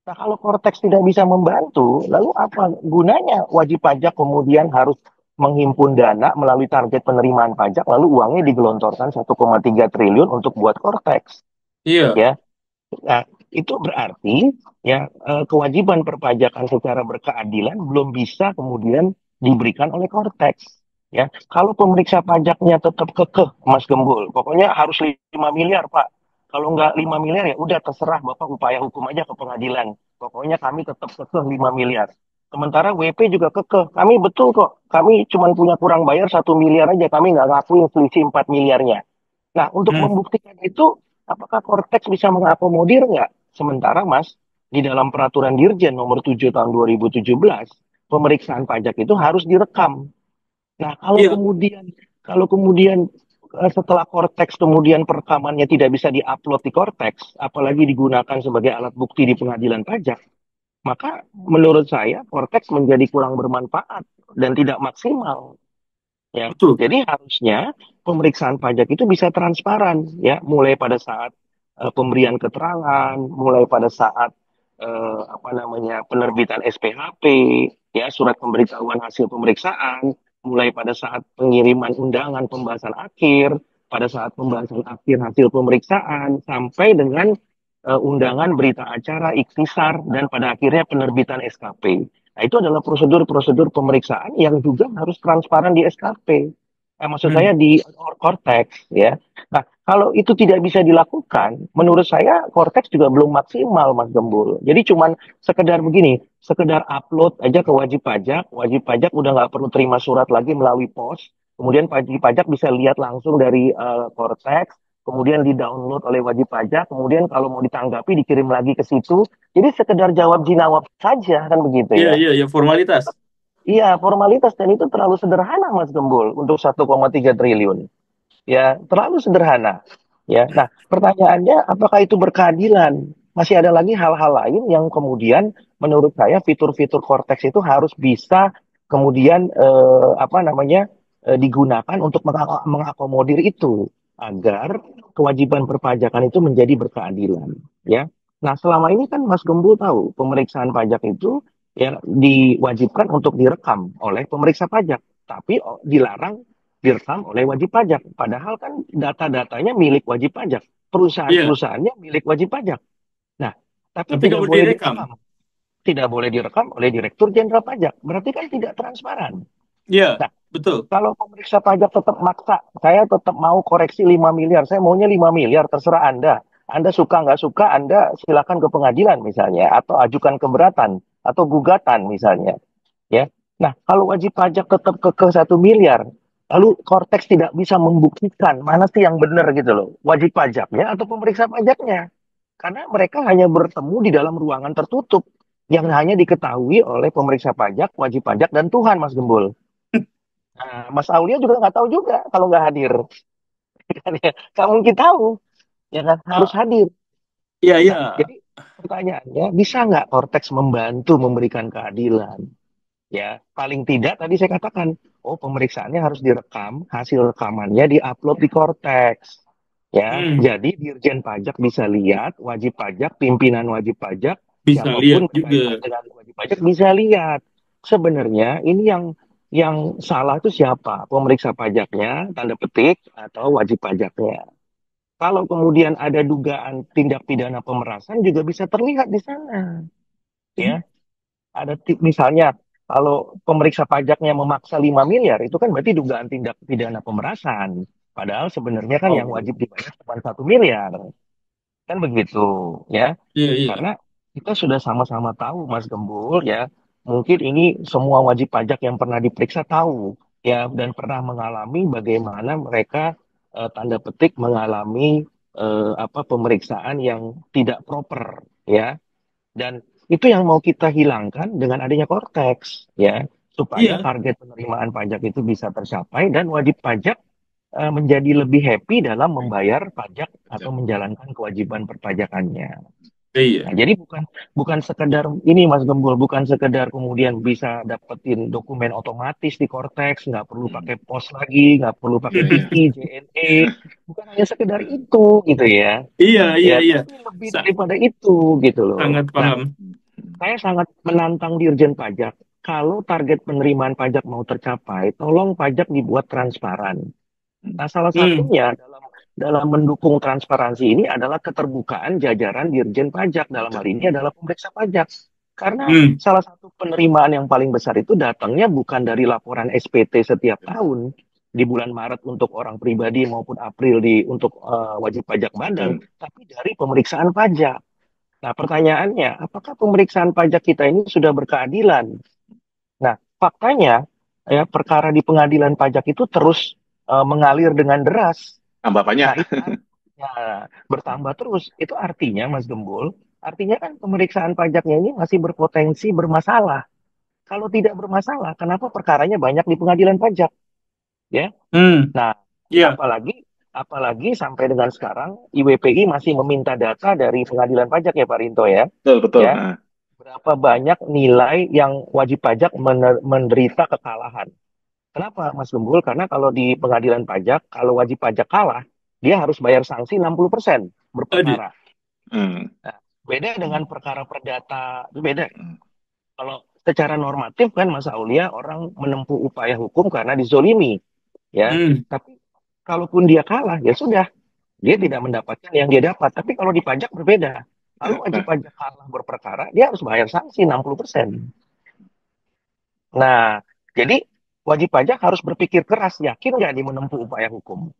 Nah, kalau Cortex tidak bisa membantu, lalu apa gunanya wajib pajak kemudian harus menghimpun dana melalui target penerimaan pajak, lalu uangnya digelontorkan 1,3 triliun untuk buat Cortex, Iya. ya. Nah, itu berarti ya kewajiban perpajakan secara berkeadilan belum bisa kemudian diberikan oleh Cortex. Ya, kalau pemeriksa pajaknya tetap kekeh, Mas Gembul, pokoknya harus 5 miliar, Pak. Kalau nggak 5 miliar ya udah terserah Bapak upaya hukum aja ke pengadilan. Pokoknya kami tetap kekeh 5 miliar. Sementara WP juga kekeh. Kami betul kok. Kami cuma punya kurang bayar 1 miliar aja. Kami nggak ngakuin selisih 4 miliarnya. Nah, untuk Hmm. membuktikan itu, apakah Cortex bisa mengakomodir nggak? Sementara, Mas, di dalam peraturan Dirjen nomor 7 tahun 2017, pemeriksaan pajak itu harus direkam. Nah, Iya. kalau kemudian setelah Cortex kemudian perekamannya tidak bisa diupload di Cortex, apalagi digunakan sebagai alat bukti di pengadilan pajak, maka menurut saya Cortex menjadi kurang bermanfaat dan tidak maksimal. Ya, Betul. jadi harusnya pemeriksaan pajak itu bisa transparan, ya, mulai pada saat pemberian keterangan, mulai pada saat apa namanya penerbitan SPHP, ya, surat pemberitahuan hasil pemeriksaan, mulai pada saat pengiriman undangan pembahasan akhir, pada saat pembahasan akhir hasil pemeriksaan, sampai dengan undangan berita acara, ikhtisar, dan pada akhirnya penerbitan SKP. Nah, itu adalah prosedur-prosedur pemeriksaan yang juga harus transparan di SKP. Maksud saya Hmm. di Cortex, ya. Nah, kalau itu tidak bisa dilakukan, menurut saya Cortex juga belum maksimal, Mas Gembul. Jadi cuman sekedar begini, sekedar upload aja ke wajib pajak udah nggak perlu terima surat lagi melalui pos, kemudian wajib pajak bisa lihat langsung dari Cortex, kemudian di-download oleh wajib pajak, kemudian kalau mau ditanggapi dikirim lagi ke situ. Jadi sekedar jawab jinawab saja kan begitu Iya, ya. iya, iya, formalitas. Iya, formalitas dan itu terlalu sederhana Mas Gembul untuk 1,3 triliun. Ya, terlalu sederhana. Ya. Nah, pertanyaannya apakah itu berkeadilan? Masih ada lagi hal-hal lain yang kemudian menurut saya fitur-fitur Cortex itu harus bisa kemudian apa namanya digunakan untuk mengakomodir itu agar kewajiban perpajakan itu menjadi berkeadilan, ya. Nah, selama ini kan Mas Gembul tahu pemeriksaan pajak itu ya diwajibkan untuk direkam oleh pemeriksa pajak, tapi dilarang direkam oleh wajib pajak. Padahal kan data-datanya milik wajib pajak. Iya, Perusahaan-perusahaannya milik wajib pajak. Nah, tapi tapi nggak tidak boleh boleh direkam. direkam. Tidak boleh direkam oleh Direktur Jenderal Pajak. Berarti kan tidak transparan. Iya, Nah, betul. kalau pemeriksa pajak tetap maksa, saya tetap mau koreksi 5 miliar, saya maunya 5 miliar, terserah Anda. Anda suka nggak suka, Anda silakan ke pengadilan misalnya, atau ajukan keberatan, atau gugatan misalnya. Ya. Nah, kalau wajib pajak tetap ke 1 miliar, lalu Cortex tidak bisa membuktikan mana sih yang benar gitu loh, wajib pajaknya atau pemeriksa pajaknya. Karena mereka hanya bertemu di dalam ruangan tertutup yang hanya diketahui oleh pemeriksa pajak, wajib pajak, dan Tuhan, Mas Gembul. Nah, Mas Aulia juga nggak tahu juga kalau nggak hadir. Nggak mungkin tahu, ya kan? Harus Ah, hadir. iya, iya. Nah, jadi pertanyaannya, bisa nggak Cortex membantu memberikan keadilan? Ya, paling tidak tadi saya katakan, oh pemeriksaannya harus direkam, hasil rekamannya diupload di Cortex. Ya, Hmm, jadi Dirjen Pajak bisa lihat, wajib pajak, pimpinan wajib pajak, bisa lihat siapapun juga. berkaitan dengan wajib pajak bisa lihat. Sebenarnya ini yang salah itu siapa? Pemeriksa pajaknya, tanda petik, atau wajib pajaknya. Kalau kemudian ada dugaan tindak pidana pemerasan juga bisa terlihat di sana. Ya, ada misalnya kalau pemeriksa pajaknya memaksa 5 miliar itu kan berarti dugaan tindak pidana pemerasan. Padahal sebenarnya kan yang Oh, wajib dibayar cuma 1 miliar. Kan begitu ya. iya, iya. Karena kita sudah sama-sama tahu Mas Gembul ya. Mungkin ini semua wajib pajak yang pernah diperiksa tahu ya dan pernah mengalami bagaimana mereka tanda petik mengalami apa pemeriksaan yang tidak proper ya. Dan itu yang mau kita hilangkan dengan adanya Cortex, ya, supaya Iya, target penerimaan pajak itu bisa tercapai dan wajib pajak menjadi lebih happy dalam membayar pajak atau menjalankan kewajiban perpajakannya. iya. Nah, jadi bukan bukan sekedar ini Mas Gembul, bukan sekedar kemudian bisa dapetin dokumen otomatis di Cortex, nggak perlu pakai pos lagi, nggak perlu pakai PIKI, JNE, bukan hanya sekedar itu gitu ya. Iya, iya, Ya, iya. tapi lebih Sa- daripada itu gitu loh. Sangat Nah, paham. saya sangat menantang Dirjen Pajak. Kalau target penerimaan pajak mau tercapai, tolong pajak dibuat transparan. Nah, salah Hmm, satunya dalam mendukung transparansi ini adalah keterbukaan jajaran Dirjen Pajak. Dalam hal ini adalah pemeriksa pajak. Karena hmm. salah satu penerimaan yang paling besar itu datangnya bukan dari laporan SPT setiap tahun di bulan Maret untuk orang pribadi maupun April untuk wajib pajak Bandeng, Betul. tapi dari pemeriksaan pajak. Nah, pertanyaannya, apakah pemeriksaan pajak kita ini sudah berkeadilan? Nah, faktanya, ya, perkara di pengadilan pajak itu terus mengalir dengan deras. Tambah banyak. Nah, itu artinya bertambah terus. Itu artinya, Mas Gembul, artinya kan pemeriksaan pajaknya ini masih berpotensi bermasalah. Kalau tidak bermasalah, kenapa perkaranya banyak di pengadilan pajak? Ya, Hmm, nah, iya. apalagi apalagi sampai dengan sekarang IWPI masih meminta data dari pengadilan pajak ya Pak Rinto ya. Betul, betul. Ya, Nah, berapa banyak nilai yang wajib pajak menderita kekalahan. Kenapa, Mas Gembul? Karena kalau di pengadilan pajak, kalau wajib pajak kalah, dia harus bayar sanksi 60% Aduh. berperkara. hmm, Nah, beda dengan perkara perdata, itu beda. Kalau secara normatif kan, Mas Aulia, orang menempuh upaya hukum karena dizolimi. Ya, Hmm, tapi kalaupun dia kalah, ya sudah, dia hmm. tidak mendapatkan yang dia dapat. Tapi kalau di pajak berbeda. Kalau Ya, wajib pajak kalah berperkara, dia harus bayar sanksi 60%. Nah, jadi wajib pajak harus berpikir keras, yakin nggak dia menempuh upaya hukum.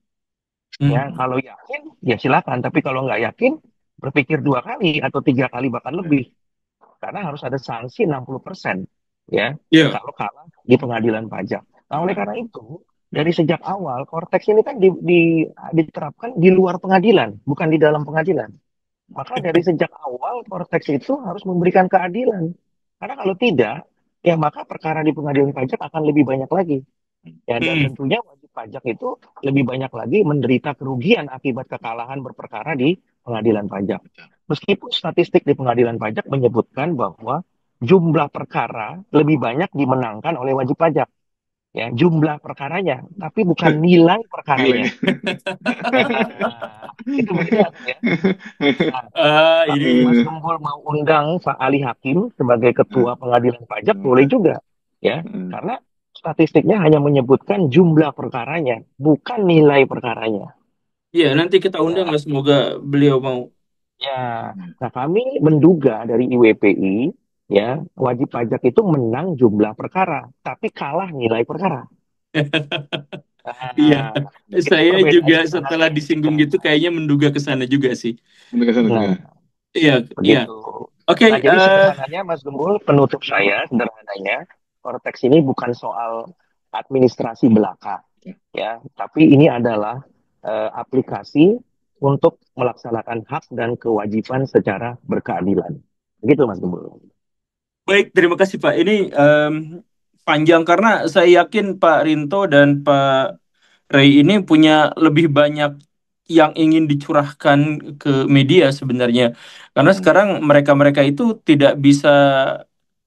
Ya, hmm. kalau yakin, ya silakan. Tapi kalau nggak yakin, berpikir 2 kali atau 3 kali bahkan lebih. Karena harus ada sanksi 60%. Ya, Iya. kalau kalah di pengadilan pajak. Nah, oleh karena itu, dari sejak awal korteks ini kan diterapkan di luar pengadilan, bukan di dalam pengadilan. Maka dari sejak awal korteks itu harus memberikan keadilan. Karena kalau tidak, ya maka perkara di pengadilan pajak akan lebih banyak lagi. Ya, dan Hmm. tentunya wajib pajak itu lebih banyak lagi menderita kerugian akibat kekalahan berperkara di pengadilan pajak. Meskipun statistik di pengadilan pajak menyebutkan bahwa jumlah perkara lebih banyak dimenangkan oleh wajib pajak. Ya, jumlah perkaranya, tapi bukan nilai perkaranya. Itu beda tuh ya. Nah, kalau Mas Ini. Gembul mau undang Pak Ali Hakim sebagai ketua pengadilan pajak, boleh juga. Ya, karena statistiknya hanya menyebutkan jumlah perkaranya, bukan nilai perkaranya. Iya, nanti kita undang Ya, lah, semoga beliau mau. ya. Nah, kami menduga dari IWPI, ya, wajib pajak itu menang jumlah perkara, tapi kalah nilai perkara. Iya, Nah, itu saya juga perbedaannya sangat setelah disinggung gitu signifikan. kayaknya menduga ke sana juga sih. Pendekatan juga. Nah, Iya, iya. begitu. Oke, Nah, jadi sederhananya, Mas Gembul, penutup saya sederhananya, konteks ini bukan soal administrasi belaka, ya, tapi ini adalah aplikasi untuk melaksanakan hak dan kewajiban secara berkeadilan. Begitu, Mas Gembul. baik, terima kasih Pak. Ini panjang karena saya yakin Pak Rinto dan Pak Ray ini punya lebih banyak yang ingin dicurahkan ke media sebenarnya. Karena sekarang mereka-mereka itu tidak bisa,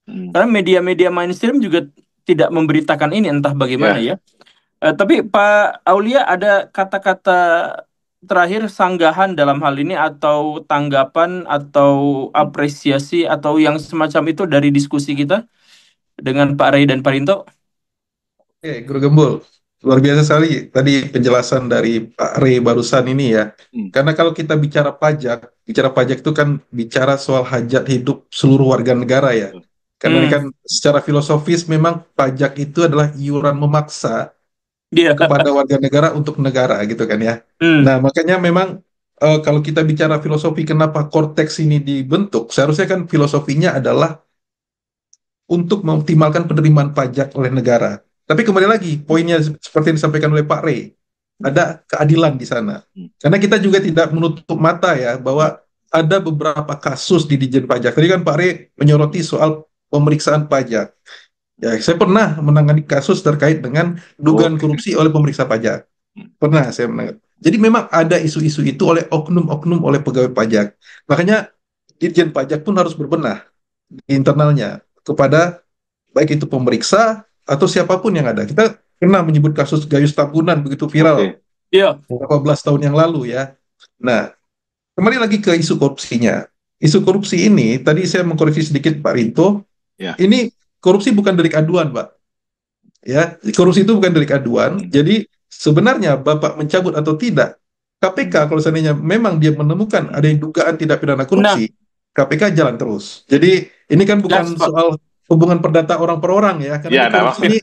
karena media-media mainstream juga tidak memberitakan ini, entah bagaimana Ya, ya. Tapi Pak Aulia ada kata-kata terakhir sanggahan dalam hal ini atau tanggapan atau apresiasi atau yang semacam itu dari diskusi kita dengan Pak Ray dan Pak Rinto? Oke, Guru Gembul, luar biasa sekali tadi penjelasan dari Pak Rey barusan ini ya. Karena kalau kita bicara pajak itu kan bicara soal hajat hidup seluruh warga negara ya. Karena ini Hmm, kan secara filosofis memang pajak itu adalah iuran memaksa dia. kepada warga negara untuk negara gitu kan ya. Hmm, Nah, makanya memang kalau kita bicara filosofi kenapa Korteks ini dibentuk, seharusnya kan filosofinya adalah untuk mengoptimalkan penerimaan pajak oleh negara. Tapi kembali lagi, poinnya seperti yang disampaikan oleh Pak Rey, ada keadilan di sana. Karena kita juga tidak menutup mata ya, bahwa ada beberapa kasus di Ditjen Pajak. Tadi kan Pak Rey menyoroti soal pemeriksaan pajak. Ya, saya pernah menangani kasus terkait dengan dugaan korupsi oleh pemeriksa pajak. Pernah saya menangani. Jadi memang ada isu-isu itu oleh oknum-oknum oleh pegawai pajak. Makanya Ditjen Pajak pun harus berbenah di internalnya kepada baik itu pemeriksa atau siapapun yang ada. Kita pernah menyebut kasus Gayus Tambunan begitu viral oke. iya. beberapa belas tahun yang lalu ya. Nah, kembali lagi ke isu korupsinya. Isu korupsi ini, tadi saya mengkoreksi sedikit Pak Rinto, Ya. ini korupsi bukan delik aduan, Pak. Ya, korupsi itu bukan delik aduan. Jadi sebenarnya Bapak mencabut atau tidak, KPK kalau seandainya memang dia menemukan ada yang dugaan tidak pidana Nah, korupsi, KPK jalan terus. Jadi ini kan gas bukan Pak. soal hubungan perdata orang per orang ya, karena Ya, ini korupsi nah, ini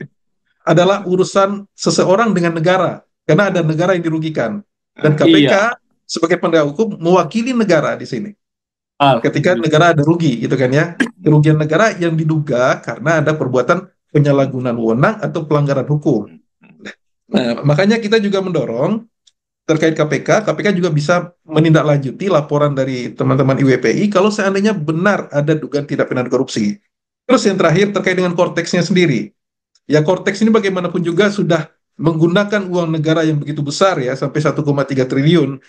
adalah urusan seseorang dengan negara, karena ada negara yang dirugikan. Dan KPK Iya. sebagai penegak hukum mewakili negara di sini. Ketika Alhamdulillah. negara ada rugi, gitu kan ya, kerugian negara yang diduga karena ada perbuatan penyalahgunaan wewenang atau pelanggaran hukum. Nah, makanya kita juga mendorong terkait KPK, KPK juga bisa menindaklanjuti laporan dari teman-teman IWPI kalau seandainya benar ada dugaan tidak pidana korupsi. Terus yang terakhir terkait dengan korteksnya sendiri. Ya Korteks ini bagaimanapun juga sudah menggunakan uang negara yang begitu besar ya, sampai 1,3 triliun,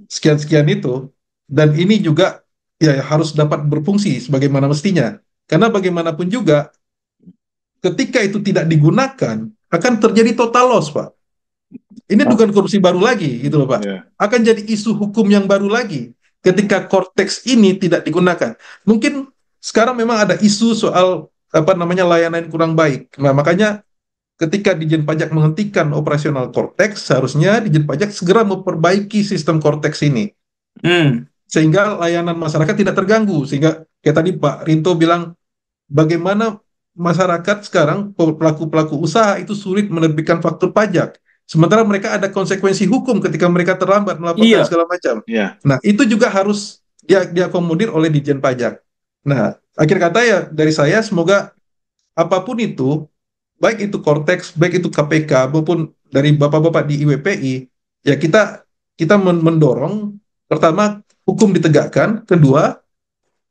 sekian-sekian itu. Dan ini juga ya harus dapat berfungsi sebagaimana mestinya. Karena bagaimanapun juga ketika itu tidak digunakan, akan terjadi total loss, Pak. Ini dugaan korupsi baru lagi, gitu loh, Pak. ya. Akan jadi isu hukum yang baru lagi ketika Korteks ini tidak digunakan. Mungkin sekarang memang ada isu soal apa namanya layanan yang kurang baik. Nah, makanya ketika Ditjen Pajak menghentikan operasional Korteks, seharusnya Ditjen Pajak segera memperbaiki sistem Korteks ini Hmm, sehingga layanan masyarakat tidak terganggu. Sehingga kayak tadi Pak Rinto bilang, bagaimana masyarakat sekarang pelaku-pelaku usaha itu sulit menerbitkan faktur pajak. Sementara mereka ada konsekuensi hukum ketika mereka terlambat melaporkan iya. segala macam. Ya. Nah, itu juga harus diakomodir oleh Ditjen Pajak. Nah, akhir kata ya dari saya semoga apapun itu, baik itu Korteks, baik itu KPK maupun dari bapak-bapak di IWPI, ya kita mendorong pertama hukum ditegakkan, kedua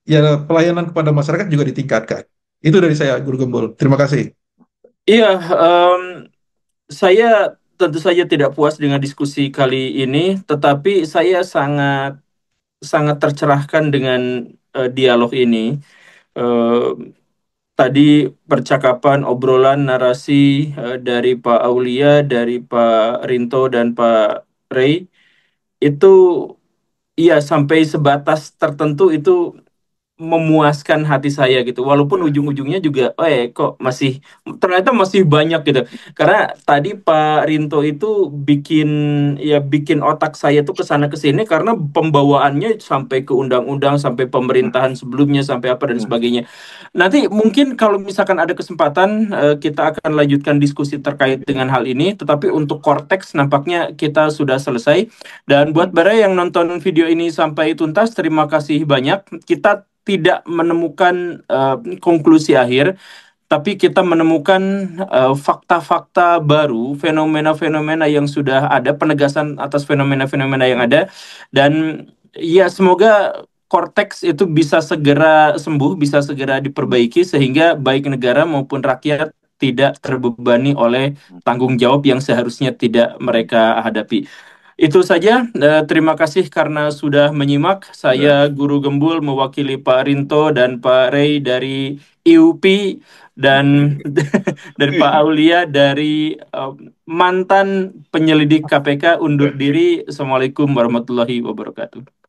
ya pelayanan kepada masyarakat juga ditingkatkan. Itu dari saya, Guru Gembul. Terima kasih. Iya, saya tentu saja tidak puas dengan diskusi kali ini, tetapi saya sangat sangat tercerahkan dengan dialog ini. Eh, Tadi percakapan, obrolan, narasi dari Pak Aulia, dari Pak Rinto dan Pak Ray itu iya sampai sebatas tertentu itu memuaskan hati saya gitu. Walaupun Ya. ujung-ujungnya juga, kok masih ternyata masih banyak gitu. Karena tadi Pak Rinto itu bikin otak saya tuh kesana kesini karena pembawaannya sampai ke undang-undang, sampai Nah, pemerintahan sebelumnya, sampai apa dan nah, sebagainya. Nanti mungkin kalau misalkan ada kesempatan kita akan lanjutkan diskusi terkait dengan hal ini. Tetapi untuk konteks nampaknya kita sudah selesai. Dan buat Bara yang nonton video ini sampai tuntas, terima kasih banyak. Kita tidak menemukan konklusi akhir, tapi kita menemukan fakta-fakta baru, fenomena-fenomena yang sudah ada, penegasan atas fenomena-fenomena yang ada, dan ya semoga Cortex itu bisa segera sembuh, bisa segera diperbaiki sehingga baik negara maupun rakyat tidak terbebani oleh tanggung jawab yang seharusnya tidak mereka hadapi. Itu saja, terima kasih karena sudah menyimak. ya. Saya Guru Gembul mewakili Pak Rinto dan Pak Ray dari IUP dan dari Pak Aulia dari mantan penyelidik KPK undur diri. Assalamualaikum warahmatullahi wabarakatuh.